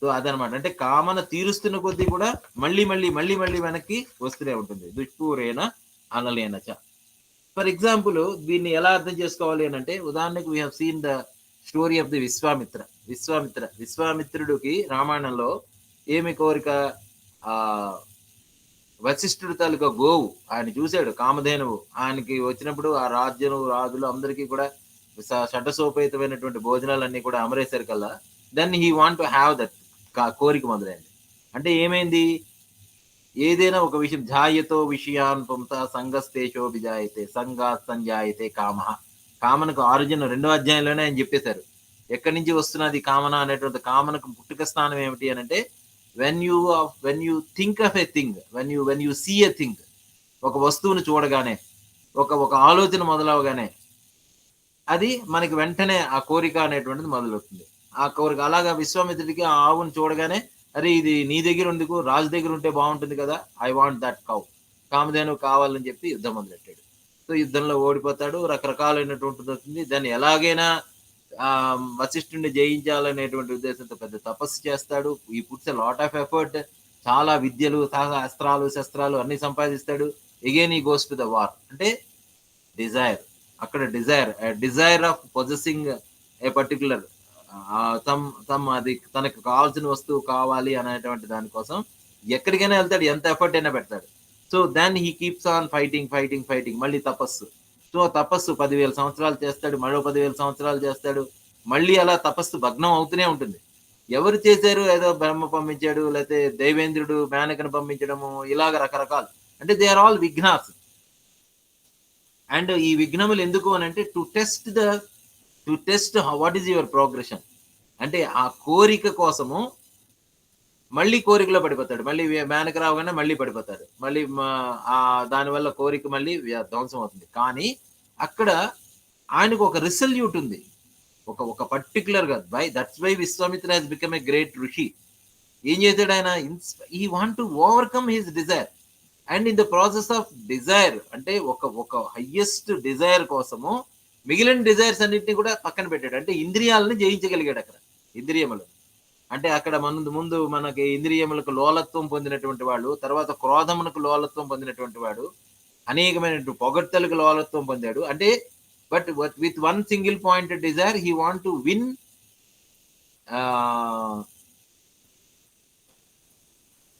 So అదనమాట. అంటే కామన తీరుస్తున్న కొద్దీ కూడా మళ్ళీ మళ్ళీ మళ్ళీ మళ్ళీ వెనక్కి వస్తూనే ఉంటుంది. దుష్పూరేణ అనలేనచ. ఫర్ ఎగ్జాంపుల్ దీన్ని ఎలా అర్థం చేసుకోవాలి అని అంటే, ఉదాహరణకు we have seen the story of the విశ్వామిత్రుడికి రామాయణంలో ఏమి కోరిక? ఆ వశిష్ఠుడు తాలూకా గోవు ఆయన చూశాడు, కామధేనువు. ఆయనకి వచ్చినప్పుడు ఆ రాజులు అందరికీ కూడా షడ్డసోపేతమైనటువంటి భోజనాలన్నీ కూడా అమరేశారు కల్లా. Then he want to have that కోరిక మొదలైంది. అంటే ఏమైంది? ఏదైనా ఒక విషయం, ఝాయతో విషయాన్ పుంస సంగస్తేషో విజాయతే సంగాత్ సంజాయతే కామ. కామనకు ఆరిజిన్ 2వ అధ్యాయంలోనే ఆయన చెప్పేశారు. ఎక్కడి నుంచి వస్తున్నది కామన అనేటువంటి? కామనకు పుట్టుక స్థానం ఏమిటి అని అంటే, when you think of a thing, when you see a thing, ఒక వస్తువును చూడగానే, ఒక ఆలోచన మొదలవగానే అది మనకి వెంటనే ఆ కోరిక అనేటువంటిది మొదలవుతుంది. ఆ కోరిక అలాగా విశ్వామిత్రుడికి ఆ ఆవును చూడగానే, అరే ఇది నీ దగ్గర ఎందుకు, రాజు దగ్గర ఉంటే బాగుంటుంది కదా, I want that cow, Kamadhenu కావాలని చెప్పి యుద్ధం మొదలెట్టాడు. సో యుద్ధంలో ఓడిపోతాడు, రకరకాలైనటువంటిది వస్తుంది. దాన్ని ఎలాగైనా వశిష్ఠుడిని జయించాలనేటువంటి ఉద్దేశంతో పెద్ద తపస్సు చేస్తాడు. ఈ puts a lot of effort. చాలా విద్యలు, అస్త్రాలు, శస్త్రాలు అన్ని సంపాదిస్తాడు. ఎగైన్ ఈ గోస్ టు ద వార్. అంటే డిజైర్, అక్కడ desire of possessing A particular అది తనకు కావాల్సిన వస్తువు కావాలి అనేటువంటి దానికోసం ఎక్కడికైనా వెళ్తాడు, ఎంత ఎఫర్ట్ అయినా పెడతాడు. So then he keeps on fighting. మళ్ళీ తపస్సు. సో తపస్సు 10,000 సంవత్సరాలు చేస్తాడు, మరో 10,000 సంవత్సరాలు చేస్తాడు. మళ్ళీ అలా తపస్సు భగ్నం అవుతూనే ఉంటుంది. ఎవరు చేశారు? ఏదో బ్రహ్మ పంపించాడు, లేకపోతే దైవేంద్రుడు మేనకను పంపించడము, ఇలాగ రకరకాలు. అంటే దే ఆర్ ఆల్ విఘ్నాస్. అండ్ ఈ విఘ్నములు ఎందుకు అని అంటే, to test what is your progression. అంటే ఆ కోరిక కోసము మళ్ళీ కోరికలో పడిపోతాడు. మళ్ళీ మేనక రావగానే మళ్ళీ పడిపోతాడు. మళ్ళీ దానివల్ల కోరిక మళ్ళీ ధ్వంసం అవుతుంది. కానీ అక్కడ ఆయనకు ఒక రిసల్యూట్ ఉంది, ఒక పర్టికులర్ గా. That's why Vishwamitra has become a great rishi. ఏం చేశాడు ఆయన? He want to overcome his desire. And in the process of desire, అంటే ఒక హయ్యెస్ట్ డిజైర్ కోసము మిగిలిన డిజైర్స్ అన్నింటినీ కూడా పక్కన పెట్టాడు. అంటే ఇంద్రియాలను జయించగలిగాడు అక్కడ. ఇంద్రియములు అంటే అక్కడ ముందు మనకి ఇంద్రియములకు లోలత్వం పొందినటువంటి వాడు, తర్వాత క్రోధమునకు లోలత్వం పొందినటువంటి వాడు, అనేకమైనటువంటి పొగడ్తలకు లోలత్వం పొందాడు. అంటే but with one single point desire, he want to win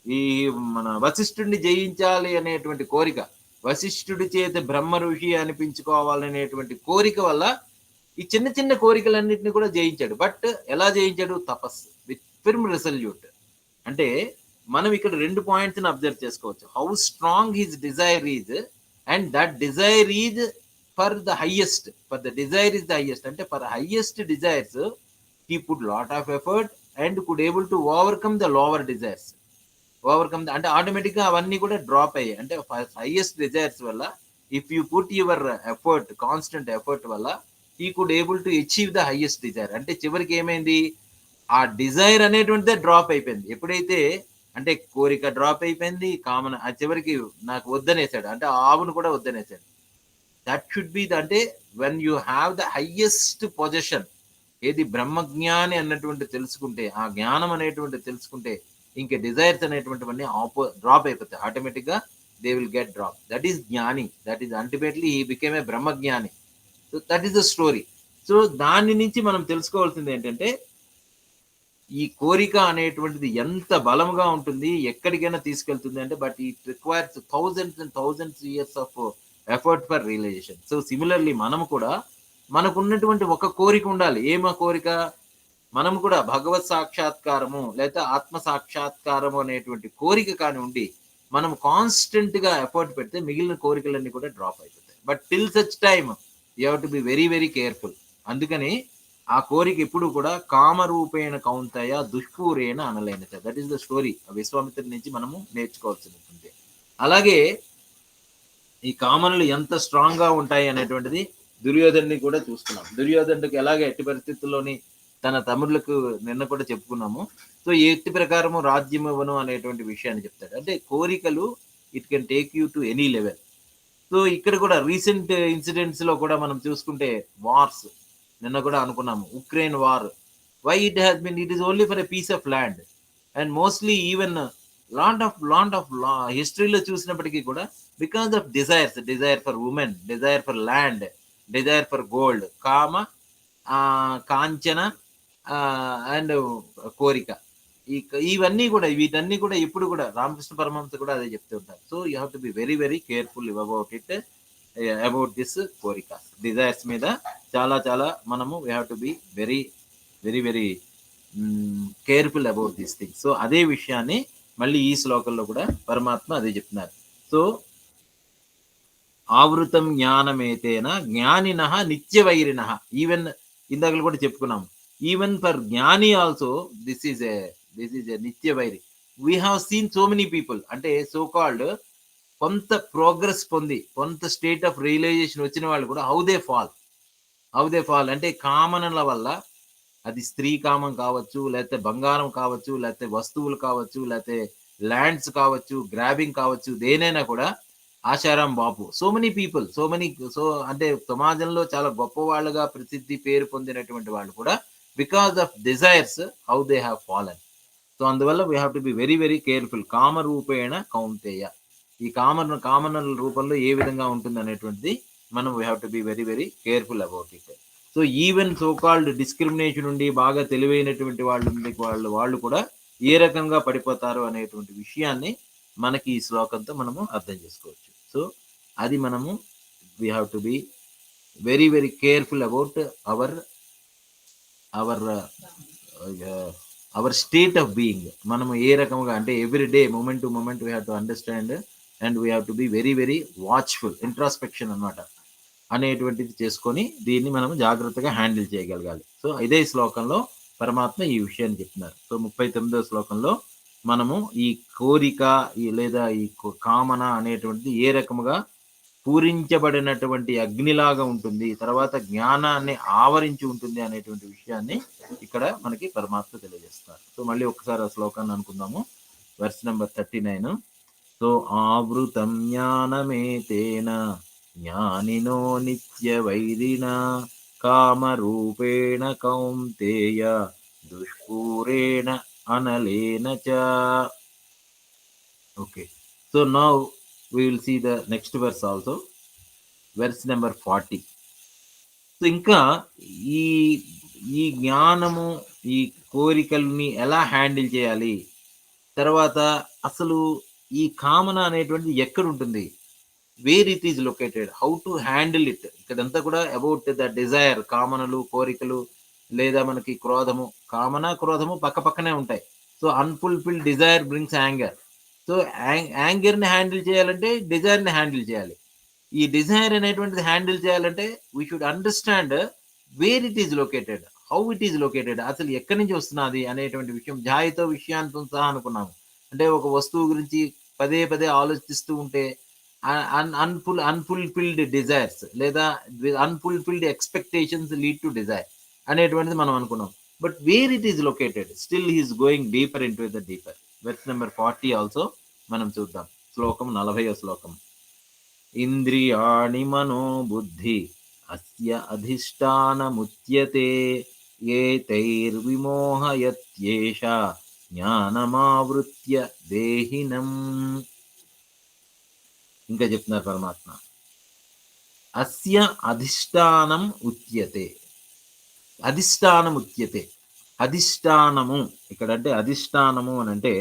ఈ మన వశిష్ఠుడిని జయించాలి అనేటువంటి కోరిక, వశిష్ఠుడి చేత బ్రహ్మ ఋషి అనిపించుకోవాలనేటువంటి కోరిక వల్ల ఈ చిన్న చిన్న కోరికలన్నింటినీ కూడా జయించాడు. బట్ ఎలా జయించాడు? తపస్సు విత్ ఫిర్మ్ రిసల్యూట్. అంటే మనం ఇక్కడ 2 పాయింట్స్ అబ్జర్వ్ చేసుకోవచ్చు. How strong his desire is, and that desire is for the highest. అంటే for highest desires he put lot of effort and could able to overcome the lower desires. అంటే automatic గా అవన్నీ కూడా drop అయ్యాయి. అంటే highest desires వల్ల, if you put your effort, constant effort వల్ల, he could able to achieve the highest desire. అంటే చివరికి ఏమైంది? ఆ డిజైర్ అనేటువంటిదే డ్రాప్ అయిపోయింది. ఎప్పుడైతే అంటే కోరిక డ్రాప్ అయిపోయింది, కామన్ ఆ చివరికి నాకు వద్దనేసాడు, అంటే ఆవును కూడా వద్దనేసాడు. దట్ షుడ్ బి అంటే when you have the highest position, ఏది బ్రహ్మజ్ఞాని అన్నటువంటి తెలుసుకుంటే, ఆ జ్ఞానం అనేటువంటి తెలుసుకుంటే, ఇంకా డిజైర్స్ అనేటువంటివన్నీ డ్రాప్ అయిపోతాయి. ఆటోమేటిక్ గా they will get drop. That is jnani. That is ultimately he became a brahmajnani. So that is the story. So దాని నుంచి మనం తెలుసుకోవాల్సింది ఏంటంటే, ఈ కోరిక అనేటువంటిది ఎంత బలముగా ఉంటుంది, ఎక్కడికైనా తీసుకెళ్తుంది అంటే, but it requires thousands years of effort for realisation. So similarly మనం కూడా మనకున్నటువంటి ఒక కోరిక ఉండాలి. ఏమా కోరిక? మనం కూడా భగవత్ సాక్షాత్కారము లేదా ఆత్మ సాక్షాత్కారము అనేటువంటి కోరిక కాని ఉండి మనం కాన్స్టెంట్ గా ఎఫర్ట్ పెడితే మిగిలిన కోరికలన్నీ కూడా డ్రాప్ అయిపోతాయి. But till such time you have to be very very careful. అందుకని ఆ కోరిక ఎప్పుడు కూడా కామరూపేణ కౌంతయ దుష్పూరేణ అనలేనట. దట్ ఈస్ ద స్టోరీ విశ్వామిత్రుడి నుంచి మనము నేర్చుకోవాల్సినటువంటి. అలాగే ఈ కామనలు ఎంత స్ట్రాంగ్ గా ఉంటాయి అనేటువంటిది దుర్యోధన్ని కూడా చూస్తున్నాం. దుర్యోధనుడికి ఎలాగ ఎట్టి పరిస్థితుల్లోని తన తమ్ముళ్ళకు నిన్న కూడా చెప్పుకున్నాము. సో ఈ ఎత్తి ప్రకారము రాజ్యం ఇవ్వను అనేటువంటి విషయాన్ని చెప్తాడు. అంటే కోరికలు it can take you to any level. So ఇక్కడ కూడా రీసెంట్ ఇన్సిడెంట్స్ లో కూడా మనం చూసుకుంటే వార్స్ నిన్న కూడా అనుకున్నాము. Ukraine war, why it has been, it is only for a piece of land. And mostly even land of హిస్టరీలో చూసినప్పటికీ కూడా because of desires, desire for women, desire for land, desire for gold, kama, kanchana and కోరిక. ఇవన్నీ కూడా వీటన్ని కూడా ఇప్పుడు కూడా రామకృష్ణ పరమహంస కూడా అదే చెప్తూ ఉంటారు. So you have to be very very careful about it, about this కోరిక డిజైర్స్ మీద చాలా చాలా మనము we have to be very very very careful about these things. So అదే విషయాన్ని మళ్ళీ ఈ శ్లోకంలో కూడా పరమాత్మ అదే చెప్తున్నారు. సో ఆవృతం జ్ఞానమేతేన జ్ఞానిన నిత్యవైరిన. ఈవెన్ ఇందాక కూడా చెప్పుకున్నాము, ఈవెన్ ఫర్ జ్ఞాని ఆల్సో దిస్ ఈజ్ ఎ నిత్యవైరి. We have seen so many people, అంటే సో కాల్డ్ కొంత ప్రోగ్రెస్ పొంది కొంత స్టేట్ ఆఫ్ రియలైజేషన్ వచ్చిన వాళ్ళు కూడా హౌ దే ఫాల్ అంటే కామనల వల్ల, అది స్త్రీ కామం కావచ్చు, లేకపోతే బంగారం కావచ్చు, లేకపోతే వస్తువులు కావచ్చు, లేకపోతే ల్యాండ్స్ కావచ్చు, గ్రాబింగ్ కావచ్చు, దేనైనా కూడా ఆశారాం బాపు, సో మెనీ పీపుల్, సో అంటే సమాజంలో చాలా గొప్ప వాళ్ళుగా ప్రసిద్ధి పేరు పొందినటువంటి వాళ్ళు కూడా because of desires how they have fallen. So అందువల్ల we have to be very very careful. కామరూపేణ కౌంతేయ, ఈ కామన రూపంలో ఏ విధంగా ఉంటుంది అనేటువంటిది మనం we have to be very very careful about it. So even so called discrimination ఉండి బాగా తెలివైనటువంటి వాళ్ళు కూడా ఏ రకంగా పడిపోతారు అనేటువంటి విషయాన్ని మనకి ఈ శ్లోకంతో మనము అర్థం చేసుకోవచ్చు. సో అది మనము we have to be very very careful about our state of being. మనము ఏ రకంగా అంటే every day moment to moment we have to understand and we have to be very very watchful, introspection అనమాట అనేటువంటిది చేసుకొని దీన్ని మనం జాగ్రత్తగా హ్యాండిల్ చేయగలగాలి. సో ఇదే శ్లోకంలో పరమాత్మ ఈ విషయాన్ని చెప్తున్నారు. సో 39వ శ్లోకంలో మనము ఈ కోరిక లేదా ఈ కామన అనేటువంటిది ఏ రకముగా పూరించబడినటువంటి అగ్నిలాగా ఉంటుంది, తర్వాత జ్ఞానాన్ని ఆవరించి ఉంటుంది అనేటువంటి విషయాన్ని ఇక్కడ మనకి పరమాత్మ తెలియజేస్తారు. సో మళ్ళీ ఒకసారి ఆ శ్లోకాన్ని అనుకుందాము. Verse number 39. సో ఆవృతం జ్ఞానమేతేన జ్ఞానినో నిత్యవైరిణ కామరూపేణ కౌంతేయ దుష్పూరేణ అనలేన చ. Okay, so now we will see the next verse also, verse number 40. So ఇంకా ఈ జ్ఞానము, ఈ కోరికల్ని ఎలా హ్యాండిల్ చేయాలి, తర్వాత అసలు ఈ కామన అనేటువంటిది ఎక్కడ ఉంటుంది, where it is located, how to handle it. ఇక్కడంతా కూడా అబౌట్ ద డిజైర్, కామనలు, కోరికలు, లేదా మనకి క్రోధము, కామన క్రోధము పక్క పక్కనే ఉంటాయి. So unfulfilled desire brings anger. So యాంగర్ని హ్యాండిల్ చేయాలంటే డిజైర్ని హ్యాండిల్ చేయాలి. ఈ డిజైర్ అనేటువంటిది హ్యాండిల్ చేయాలంటే we should understand where it is located, how it is located, అసలు ఎక్కడి నుంచి వస్తున్నది అనేటువంటి విషయం. జాయితో విషయాలతో సహా అనుకున్నాము. అంటే ఒక వస్తువు గురించి పదే పదే ఆలోచిస్తూ ఉంటే అన్ఫుల్ఫిల్డ్ డిజైర్స్ లేదా unfulfilled expectations lead to desire అనేటువంటిది మనం అనుకున్నాం. But where it is located, still he's going deeper into the deeper. Verse number 40 also మనం చూద్దాం. శ్లోకం 40వ శ్లోకం. ఇంద్రియాణి మనో బుద్ధి అస్య అధిష్టానముచ్యతే ఏతైర్విమోహయత్యేష జ్ఞానమావృత్య దేహినం. ఇంకా చెప్తున్నారు పరమాత్మ, అస్య అధిష్టానం ఉచ్యతే. అధిష్టానం ఉచ్యతే, అధిష్టానము ఇక్కడ అంటే అధిష్టానము అని అంటే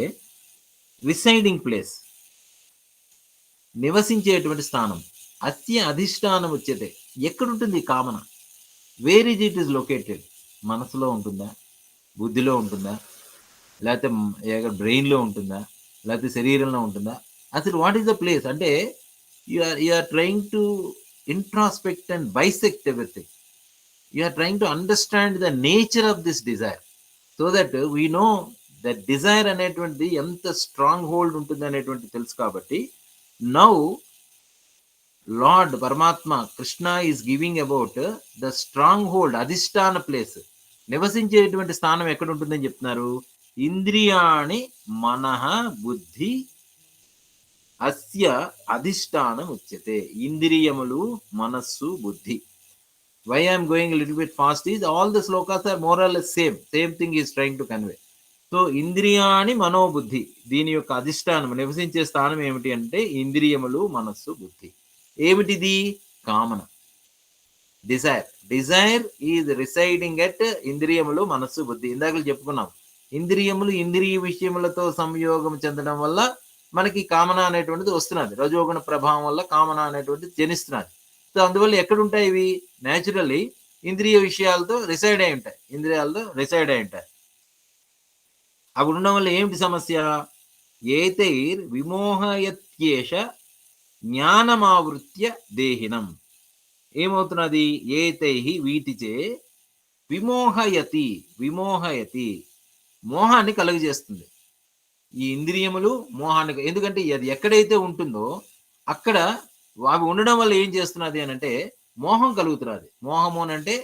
రిసైడింగ్ ప్లేస్, నివసించేటువంటి స్థానం. అస్య అధిష్టానం ఉచ్యతే, ఎక్కడుంటుంది కామన, where is it is located, మనసులో ఉంటుందా, బుద్ధిలో ఉంటుందా, లేకపోతే బ్రెయిన్లో ఉంటుందా, లేకపోతే శరీరంలో ఉంటుందా, అసలు వాట్ ఈస్ ద ప్లేస్ అంటే you are trying to introspect and bisect everything. You are trying to understand the nature of this desire, so that we know that desire అనేటువంటిది ఎంత స్ట్రాంగ్ హోల్డ్ ఉంటుంది అనేటువంటి తెలుసు. కాబట్టి నౌ లార్డ్ పరమాత్మ Krishna is giving about the strong hold, అధిష్టాన place, నివసించేటువంటి స్థానం ఎక్కడ ఉంటుందని చెప్తున్నారు. ఇంద్రియాణి మనః బుద్ధి అస్య అధిష్టానం ఉచ్యతే. ఇంద్రియములు, మనస్సు, బుద్ధి. Why I am going a little bit fast is all the slokas are more or less same thing is trying to convey. So ఇంద్రియాణి మనోబుద్ధి, దీని యొక్క అధిష్టానం, నివసించే స్థానం ఏమిటి అంటే ఇంద్రియములు, మనస్సు, బుద్ధి. ఏమిటిది? కామన, డిజైర్ ఈజ్ రిసైడింగ్ ఎట్ ఇంద్రియములు, మనస్సు, బుద్ధి. ఇందాక చెప్పుకున్నాం, ఇంద్రియములు ఇంద్రియ విషయములతో సంయోగం చెందడం వల్ల మనకి కామన అనేటువంటిది వస్తున్నది. రజోగుణ ప్రభావం వల్ల కామన అనేటువంటిది జనిస్తున్నది. సో అందువల్ల ఎక్కడుంటాయి ఇవి? న్యాచురల్లీ ఇంద్రియ విషయాలతో రిసైడ్ అయి ఉంటాయి, ఇంద్రియాలతో రిసైడ్ అయి ఉంటాయి. అప్పుడు ఉండడం వల్ల ఏమిటి సమస్య? ఏతైర్ విమోహయత్యేష జ్ఞానమావృత్య దేహినం. ఏమవుతున్నది? ఏతై, వీటిచే, విమోహయతి, మోహాన్ని కలుగజేస్తుంది ఈ ఇంద్రియములు. మోహాన్ని, ఎందుకంటే అది ఎక్కడైతే ఉంటుందో అక్కడ అవి ఉండడం వల్ల ఏం చేస్తున్నది అని అంటే మోహం కలుగుతున్నది. మోహము అని అంటే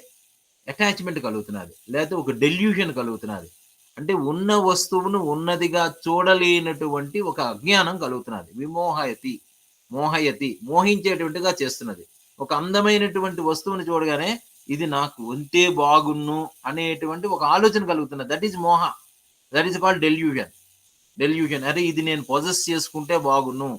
అటాచ్మెంట్ కలుగుతున్నది, లేకపోతే ఒక డెల్యూషన్ కలుగుతున్నది. అంటే ఉన్న వస్తువును ఉన్నదిగా చూడలేనటువంటి ఒక అజ్ఞానం కలుగుతున్నది. మోహయతి, మోహించేటువంటిగా చేస్తున్నది. ఒక అందమైనటువంటి వస్తువుని చూడగానే ఇది నాకు ఉంటే బాగున్ను అనేటువంటి ఒక ఆలోచన కలుగుతున్నది. దట్ ఈజ్ మోహ, దట్ ఈస్ కాల్డ్ డెల్యూషన్. అరే ఇది నేను పొజెస్ చేసుకుంటే బాగున్ను,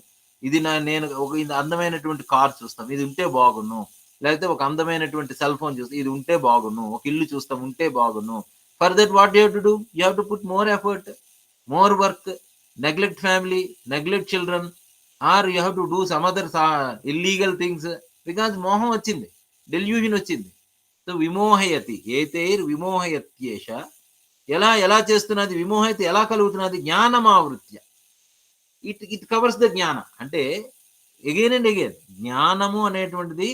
ఇది నేను ఒక అందమైనటువంటి కార్ చూస్తాం, ఇది ఉంటే బాగున్ను, లేకపోతే ఒక అందమైనటువంటి సెల్ ఫోన్ చూస్తాం, ఇది ఉంటే బాగున్ను, ఒక ఇల్లు చూస్తాం, ఉంటే బాగున్ను. For that what you have to do? You have to put more effort, more work, neglect family, neglect children, or you have to do some other illegal things, because మోహం వచ్చింది, డెల్యూషన్ వచ్చింది. సో విమోహయతి, ఏతైర్ విమోహయత్యేష. ఎలా చేస్తున్నది? విమోహయతి ఎలా కలుగుతున్నది? జ్ఞానమావృత్య. ఇట్ కవర్స్ ద జ్ఞాన. అంటే ఎగైన్ అండ్ ఎగైన్ జ్ఞానము అనేటువంటిది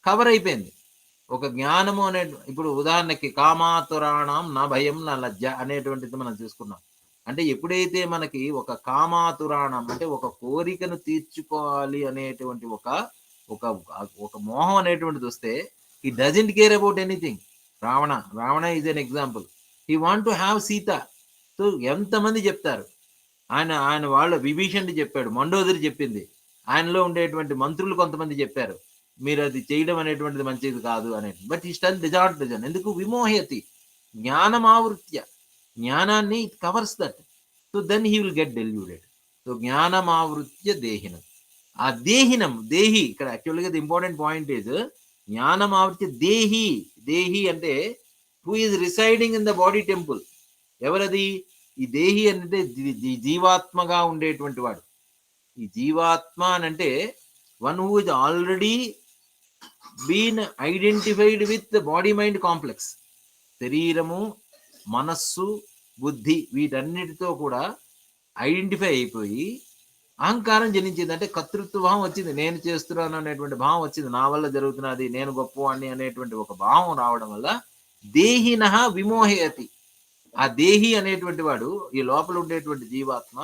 కవర్ అయిపోయింది. ఒక జ్ఞానము అనే, ఇప్పుడు ఉదాహరణకి కామాతురాణం నా భయం నా లజ్జ అనేటువంటిది మనం చూసుకున్నాం. అంటే ఎప్పుడైతే మనకి ఒక కామాతురాణం అంటే ఒక కోరికను తీర్చుకోవాలి అనేటువంటి ఒక మోహం అనేటువంటిది వస్తే, he doesn't care about anything. Ravana is an example. He want to have Sita. So ఎంతమంది చెప్తారు, ఆయన వాళ్ళ విభీషణుడు చెప్పాడు, మండోదరి చెప్పింది, ఆయనలో ఉండేటువంటి మంత్రులు కొంతమంది చెప్పారు, మీరు అది చేయడం అనేటువంటిది మంచిది కాదు అనేది. బట్ ఈ స్టల్ డిజార్ట్. ఎందుకు? విమోహయతి, జ్ఞానమావృత్య. జ్ఞానాన్ని it covers that. So then he will get deluded. So జ్ఞానమావృత్య దేహినం. ఆ దేహి ఇక్కడ యాక్చువల్గా ది ఇంపార్టెంట్ పాయింట్ ఈజ్ జ్ఞానమావృత్య దేహి అంటే who is residing in the body temple. ఎవరది? ఈ దేహి అంటే జీవాత్మగా ఉండేటువంటి వాడు. ఈ జీవాత్మ అని అంటే one who is already been identified with body mind complex. శరీరము, మనస్సు, బుద్ధి వీటన్నిటితో కూడా ఐడెంటిఫై అయిపోయి అహంకారం జనించింది. అంటే కర్తృత్వ భావం వచ్చింది, నేను చేస్తున్నాను అనేటువంటి భావం వచ్చింది, నా వల్ల జరుగుతున్నది, నేను గొప్పవాణ్ణి అనేటువంటి ఒక భావం రావడం వల్ల దేహినః విమోహయతి. ఆ దేహి అనేటువంటి వాడు, ఈ లోపల ఉండేటువంటి జీవాత్మ,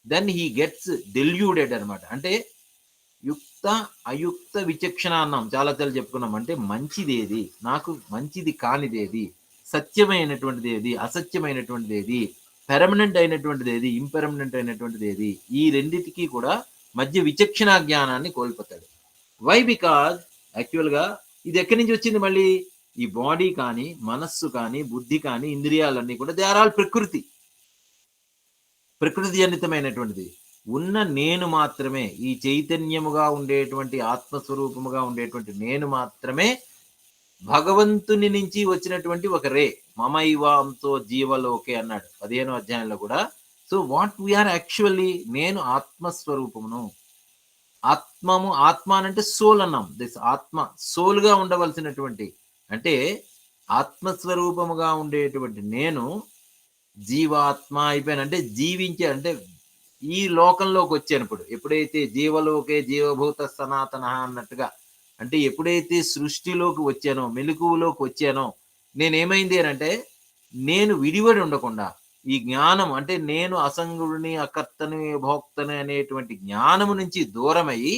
దెన్ హీ గెట్స్ డెల్యూడెడ్ అనమాట. అంటే యుక్త అయుక్త విచక్షణ అన్నాం, చాలా చెప్పుకున్నాం. అంటే మంచిది ఏది, నాకు మంచిది కానిదేది, సత్యమైనటువంటిది ఏది, అసత్యమైనటువంటిది ఏది, పెర్మనెంట్ అయినటువంటిది ఏది, ఇంపెర్మనెంట్ అయినటువంటిది ఏది, ఈ రెండింటికి కూడా మధ్య విచక్షణ జ్ఞానాన్ని కోల్పోతాడు. వై? బికాజ్ యాక్చువల్గా ఇది ఎక్కడి నుంచి వచ్చింది? మళ్ళీ ఈ బాడీ కానీ, మనస్సు కానీ, బుద్ధి కానీ, ఇంద్రియాలన్నీ కూడా దే ఆర్ ఆల్ ప్రకృతి జనితమైనటువంటిది. ఉన్న నేను మాత్రమే, ఈ చైతన్యముగా ఉండేటువంటి ఆత్మస్వరూపముగా ఉండేటువంటి నేను మాత్రమే భగవంతుని నుంచి వచ్చినటువంటి ఒక రే. మమైవాంతో జీవలోకే అన్నాడు 15వ అధ్యాయంలో కూడా. సో వాట్ వీఆర్ యాక్చువల్లీ, నేను ఆత్మస్వరూపమును. ఆత్మ అంటే సోల్ అన్నాం. దిస్ ఆత్మ సోల్గా ఉండవలసినటువంటి, అంటే ఆత్మస్వరూపముగా ఉండేటువంటి నేను జీవాత్మ అయిపోయాను. అంటే జీవించే, అంటే ఈ లోకంలోకి వచ్చాను. ఎప్పుడైతే జీవలోకే జీవభూత సనాతన అన్నట్టుగా, అంటే ఎప్పుడైతే సృష్టిలోకి వచ్చానో, మెలకువలోకి వచ్చానో, నేనేమైంది అనంటే, నేను విడివడి ఉండకుండా ఈ జ్ఞానం అంటే నేను అసంగుడిని, అకర్తని, భోక్తని అనేటువంటి జ్ఞానము నుంచి దూరమయ్యి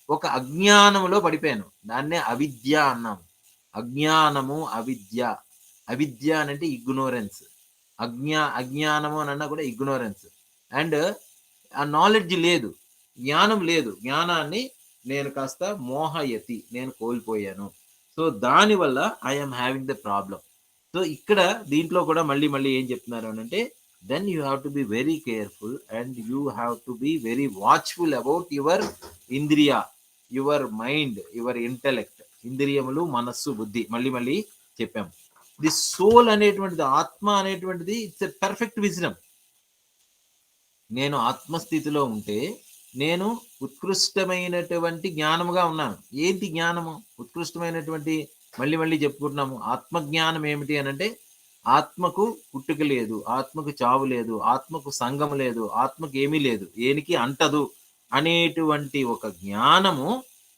ఒక అజ్ఞానములో పడిపోయాను. దాన్నే అవిద్య అన్నాము. అజ్ఞానము, అవిద్య. అవిద్య అనంటే ఇగ్నోరెన్స్. అజ్ఞానము అనన్నా కూడా ఇగ్నోరెన్స్. అండ్ ఆ నాలెడ్జ్ లేదు. జ్ఞానం లేదు. జ్ఞానాన్ని నేను కాస్త మోహయతి నేను కోల్పోయాను. సో దానివల్ల I am having the problem. So ఇక్కడ దీంట్లో కూడా మళ్ళీ మళ్ళీ ఏం చెప్తున్నారు అనంటే, then you have to be very careful and you have to be very watchful about your indriya, your mind, your intellect. ఇంద్రియములు, మనస్సు, బుద్ధి మళ్ళీ మళ్ళీ చెప్పాం. ది సోల్ అనేటువంటిది, ఆత్మ అనేటువంటిది ఇట్స్ ఎ పర్ఫెక్ట్ విజ్డమ్. నేను ఆత్మస్థితిలో ఉంటే నేను ఉత్కృష్టమైనటువంటి జ్ఞానముగా ఉన్నాను. ఏంటి జ్ఞానము? ఉత్కృష్టమైనటువంటి మళ్ళీ మళ్ళీ చెప్పుకుంటున్నాము. ఆత్మజ్ఞానం ఏమిటి అనంటే, ఆత్మకు పుట్టుక లేదు, ఆత్మకు చావు లేదు, ఆత్మకు సంగం లేదు, ఆత్మకు ఏమీ లేదు, ఏనికి అంటదు అనేటువంటి ఒక జ్ఞానము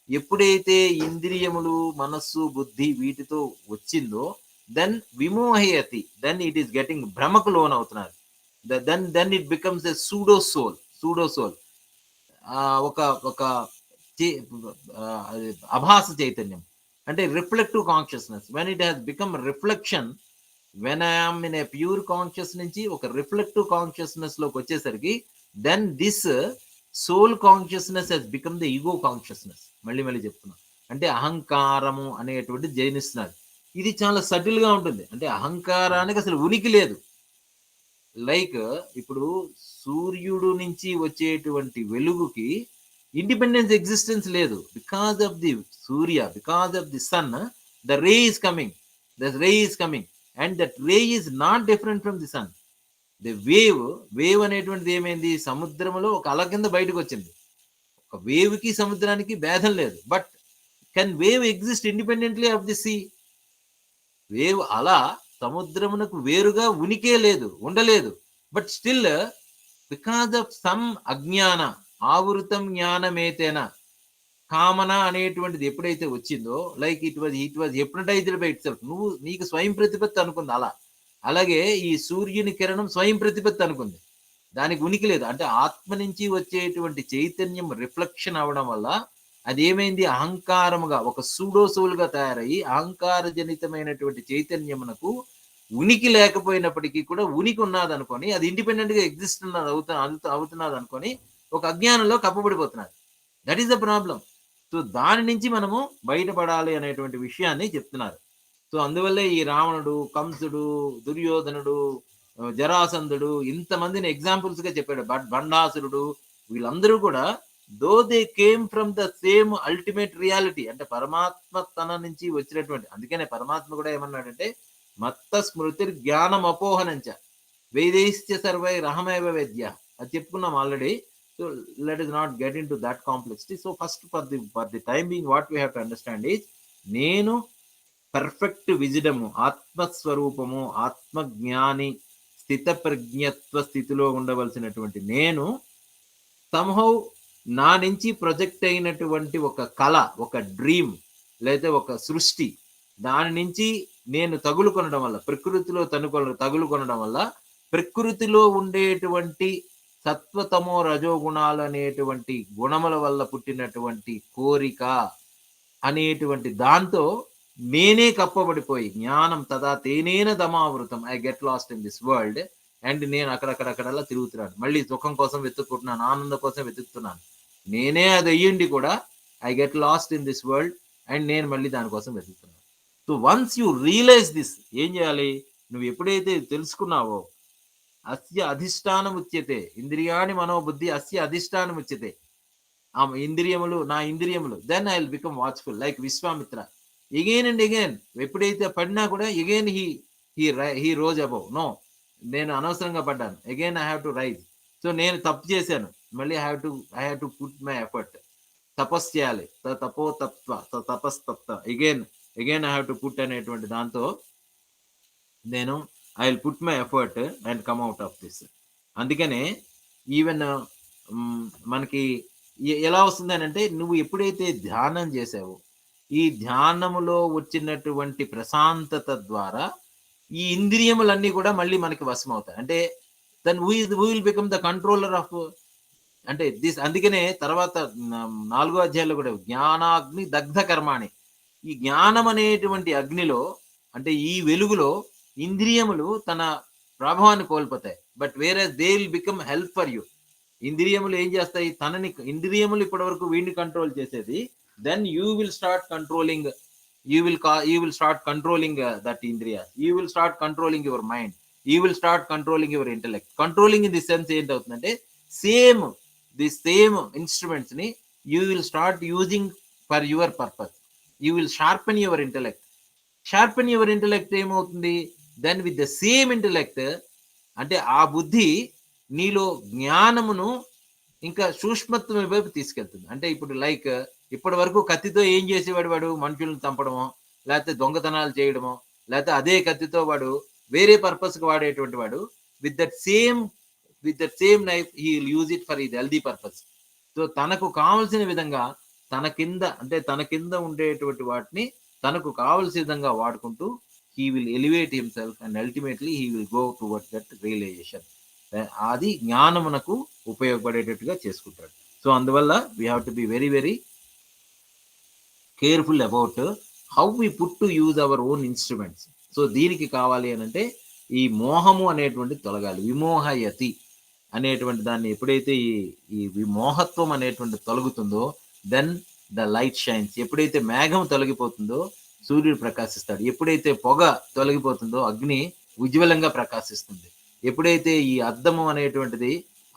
ఎప్పుడైతే ఇంద్రియములు, మనస్సు, బుద్ధి వీటితో వచ్చిందో, దెన్ విమోహయతి, దెన్ ఇట్ ఈస్ గెటింగ్ భ్రమకు లోన్ అవుతున్నారు. then it becomes a pseudo soul. ఒక ఒక అభాస చైతన్యం అంటే reflective consciousness. When it has become reflection, when I'm in a pure conscious నుంచి ఒక రిఫ్లెక్టివ్ కాన్షియస్నెస్ లోకి వచ్చేసరికి, then this soul consciousness has become the ego consciousness. మళ్ళీ మళ్ళీ చెప్తున్నా, అంటే అహంకారము అనేటువంటి జైనిస్తున్నారు. ఇది చాలా సటిల్ గా ఉంటుంది. అంటే అహంకారానికి అసలు ఉనికి లేదు. లైక్ ఇప్పుడు సూర్యుడు నుంచి వచ్చేటువంటి వెలుగుకి ఇండిపెండెన్స్ ఎగ్జిస్టెన్స్ లేదు. Because of the Surya, because of the sun, the ray is coming, and that ray is not different from the sun. The wave అనేటువంటిది ఏమైంది, సముద్రంలో ఒక అల కింద బయటకు వచ్చింది. ఒక వేవ్ కి సముద్రానికి భేదం లేదు. But can wave exist independently of the sea? Wave అలా సముద్రమునకు వేరుగా ఉనికే లేదు, ఉండలేదు. But still because of some అజ్ఞాన, ఆవృతం జ్ఞానమేతేన, కామన అనేటువంటిది ఎప్పుడైతే వచ్చిందో, like it was hypnotised by it self. నువ్వు నీకు స్వయం ప్రతిపత్తి అనుకుంది అలా. అలాగే ఈ సూర్యుని కిరణం స్వయం ప్రతిపత్తి అనుకుంది, దానికి ఉనికి లేదు. అంటే ఆత్మ నుంచి వచ్చేటువంటి చైతన్యం రిఫ్లెక్షన్ అవడం వల్ల అదేమైంది, అహంకారముగా ఒక సూడోసోల్గా తయారయ్యి అహంకార జనితమైనటువంటి చైతన్యమునకు ఉనికి లేకపోయినప్పటికీ కూడా ఉనికి ఉన్నది అనుకొని, అది ఇండిపెండెంట్ గా ఎగ్జిస్ట్ అవుతున్నది అనుకొని ఒక అజ్ఞానంలో కప్పబడిపోతున్నారు. That is the problem. So దాని నుంచి మనము బయటపడాలి అనేటువంటి విషయాన్ని చెప్తున్నారు. సో అందువల్లే ఈ రావణుడు, కంసుడు, దుర్యోధనుడు, జరాసంధుడు ఇంతమందిని ఎగ్జాంపుల్స్ గా చెప్పాడు. బట్ బండాసురుడు, వీళ్ళందరూ కూడా though they came from the same ultimate reality, అంటే పరమాత్మ తన నుంచి వచ్చినటువంటి. అందుకనే పరమాత్మ కూడా ఏమన్నాడంటే, మత్త స్మృతి జ్ఞానం అపోహనంచ వేదైశ్చ సర్వై రహమేవ వేద్య. అది చెప్పుకున్నాం already. So let is not get in to that complexity. So first for the time being what we have to understand is, నేను పర్ఫెక్ట్ విజిడము, ఆత్మస్వరూపము, ఆత్మజ్ఞాని, స్థిత ప్రజ్ఞత్వ స్థితిలో ఉండవలసినటువంటి నేను సంహౌ నా నుంచి ప్రొజెక్ట్ అయినటువంటి ఒక కళ, ఒక డ్రీమ్, లేదా ఒక సృష్టి, దాని నుంచి నేను తగులుకొనడం వల్ల, ప్రకృతిలో తగులుకొనడం వల్ల, ప్రకృతిలో ఉండేటువంటి సత్వతమో రజోగుణాలు అనేటువంటి గుణముల వల్ల పుట్టినటువంటి కోరిక అనేటువంటి దాంతో నేనే కప్పబడిపోయి, జ్ఞానం తదా తేనేన దమావృతం, I get lost in this world. And నేను అక్కడక్కడక్కడల్లా తిరుగుతున్నాను, మళ్ళీ సుఖం కోసం వెతుక్కుంటున్నాను, ఆనందం కోసం వెతుకుతున్నాను. నేనే అది అయ్యిండి కూడా I get lost in this world, and నేను మళ్ళీ దానికోసం వెతుకుతున్నాను. So once you realise this, ఏం చేయాలి, నువ్వు ఎప్పుడైతే తెలుసుకున్నావో, అస్య అధిష్టానం ఉచ్యతే, ఇంద్రియాణి మనోబుద్ధి అస్య అధిష్టానం ఉచ్యతే, ఆ ఇంద్రియములు నా ఇంద్రియములు, then I will become watchful like Vishwamitra. Again and again ఎప్పుడైతే పడినా కూడా again he rose above. No, నేను అనవసరంగా పడ్డాను, again I have to rise. So నేను తప్పు చేశాను, మళ్ళీ I have to put my effort. తపస్సు చేయాలి, తపోతత్వ తపస్తత్వ, again I have to put అనేటువంటి దాంతో నేను I will put my effort and come out of this. అందుకనే ఈవెన్ మనకి ఎలా వస్తుంది అని అంటే, నువ్వు ఎప్పుడైతే ధ్యానం చేసావో, ఈ ధ్యానములో వచ్చినటువంటి ప్రశాంతత ద్వారా ఈ ఇంద్రియములన్నీ కూడా మళ్ళీ మనకి వశం అవుతాయి. అంటే then we will become the controller of, అంటే దిస్, అందుకనే తర్వాత 4వ అధ్యాయంలో కూడా జ్ఞానాగ్ని దగ్ధ కర్మాణి, ఈ జ్ఞానం అనేటువంటి అగ్నిలో, అంటే ఈ వెలుగులో ఇంద్రియములు తన ప్రభావాన్ని కోల్పోతాయి. బట్ వేరే they will become help for you. ఇంద్రియములు ఏం చేస్తాయి, తనని, ఇంద్రియములు ఇప్పటి వరకు వీడిని కంట్రోల్ చేసేది. Then you will start controlling, you will start controlling that indriya, you will start controlling your mind, you will start controlling your intellect. Controlling in the sense ఏంటవుతుందంటే the same instruments ni you will start using for your purpose. You will sharpen your intellect. ఏమవుతుంది, then with the same intellect, అంటే ఆ బుద్ధి నీలో జ్ఞానమును ఇంకా సూక్ష్మత్వం వైపు తీసుకెళ్తుంది. అంటే ఇప్పుడు లైక్ ఇప్పటి వరకు కత్తితో ఏం చేసేవాడు, వాడు మనుషులను చంపడమో, లేకపోతే దొంగతనాలు చేయడమో, లేకపోతే అదే కత్తితో వాడు వేరే పర్పస్కి వాడేటువంటి వాడు, with that same knife he will use it for ఇది హెల్దీ పర్పస్. సో తనకు కావలసిన విధంగా తన కింద ఉండేటువంటి వాటిని తనకు కావలసిన విధంగా వాడుకుంటూ he will elevate himself and ultimately he will go towards that realisation. అది జ్ఞానమునకు ఉపయోగపడేటట్టుగా చేసుకుంటాడు. సో అందువల్ల we have to be very very careful about how we put to use our own instruments. So దీనికి కావాలి అని అంటే ఈ మోహము అనేటువంటి తొలగాలి. విమోహయతి అనేటువంటి దాన్ని ఎప్పుడైతే ఈ విమోహత్వం అనేటువంటి తొలగుతుందో, దెన్ ద లైట్ షైన్స్. ఎప్పుడైతే మేఘం తొలగిపోతుందో సూర్యుడు ప్రకాశిస్తాడు. ఎప్పుడైతే పొగ తొలగిపోతుందో అగ్ని ఉజ్వలంగా ప్రకాశిస్తుంది. ఎప్పుడైతే ఈ అద్దము అనేటువంటిది,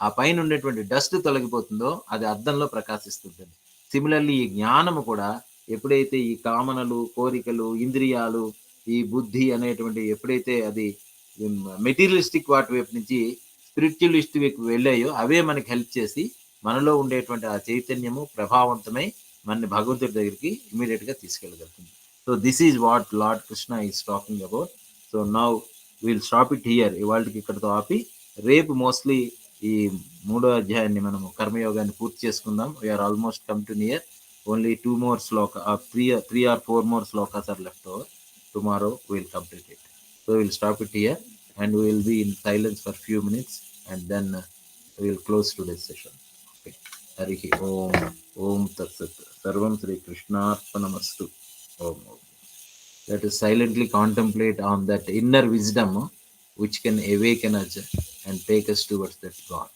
ఆ పైన ఉండేటువంటి డస్ట్ తొలగిపోతుందో అది అద్దంలో ప్రకాశిస్తుంటుంది. సిమిలర్లీ ఈ జ్ఞానము కూడా ఎప్పుడైతే ఈ కామనలు, కోరికలు, ఇంద్రియాలు, ఈ బుద్ధి అనేటువంటి ఎప్పుడైతే అది మెటీరియలిస్టిక్ వాటి వైపు నుంచి స్పిరిచువలిస్ట్ వైపు వెళ్ళాయో, అవే మనకి హెల్ప్ చేసి మనలో ఉండేటువంటి ఆ చైతన్యము ప్రభావవంతమై మనని భగవంతుడి దగ్గరికి ఇమీడియట్ గా తీసుకెళ్ళగలుగుతుంది. So this is what lord Krishna is talking about. So now will stop it here. ఇవాళకి ఇక్కడతో ఆపి రేపు మోస్ట్లీ ఈ 3వ అధ్యాయాన్ని మనము కర్మయోగాన్ని పూర్తి చేసుకుందాం. We're almost come to near. Only 2 more sloka, 3 or 4 more slokas are left over. Tomorrow we will complete it. So we will stop it here and we will be in silence for few minutes and then we will close today's session. Okay. Harihi Om Tat Sat. Sarvam Shri Krishnarpanamastu. Om. Let us silently contemplate on that inner wisdom which can awaken us and take us towards that God.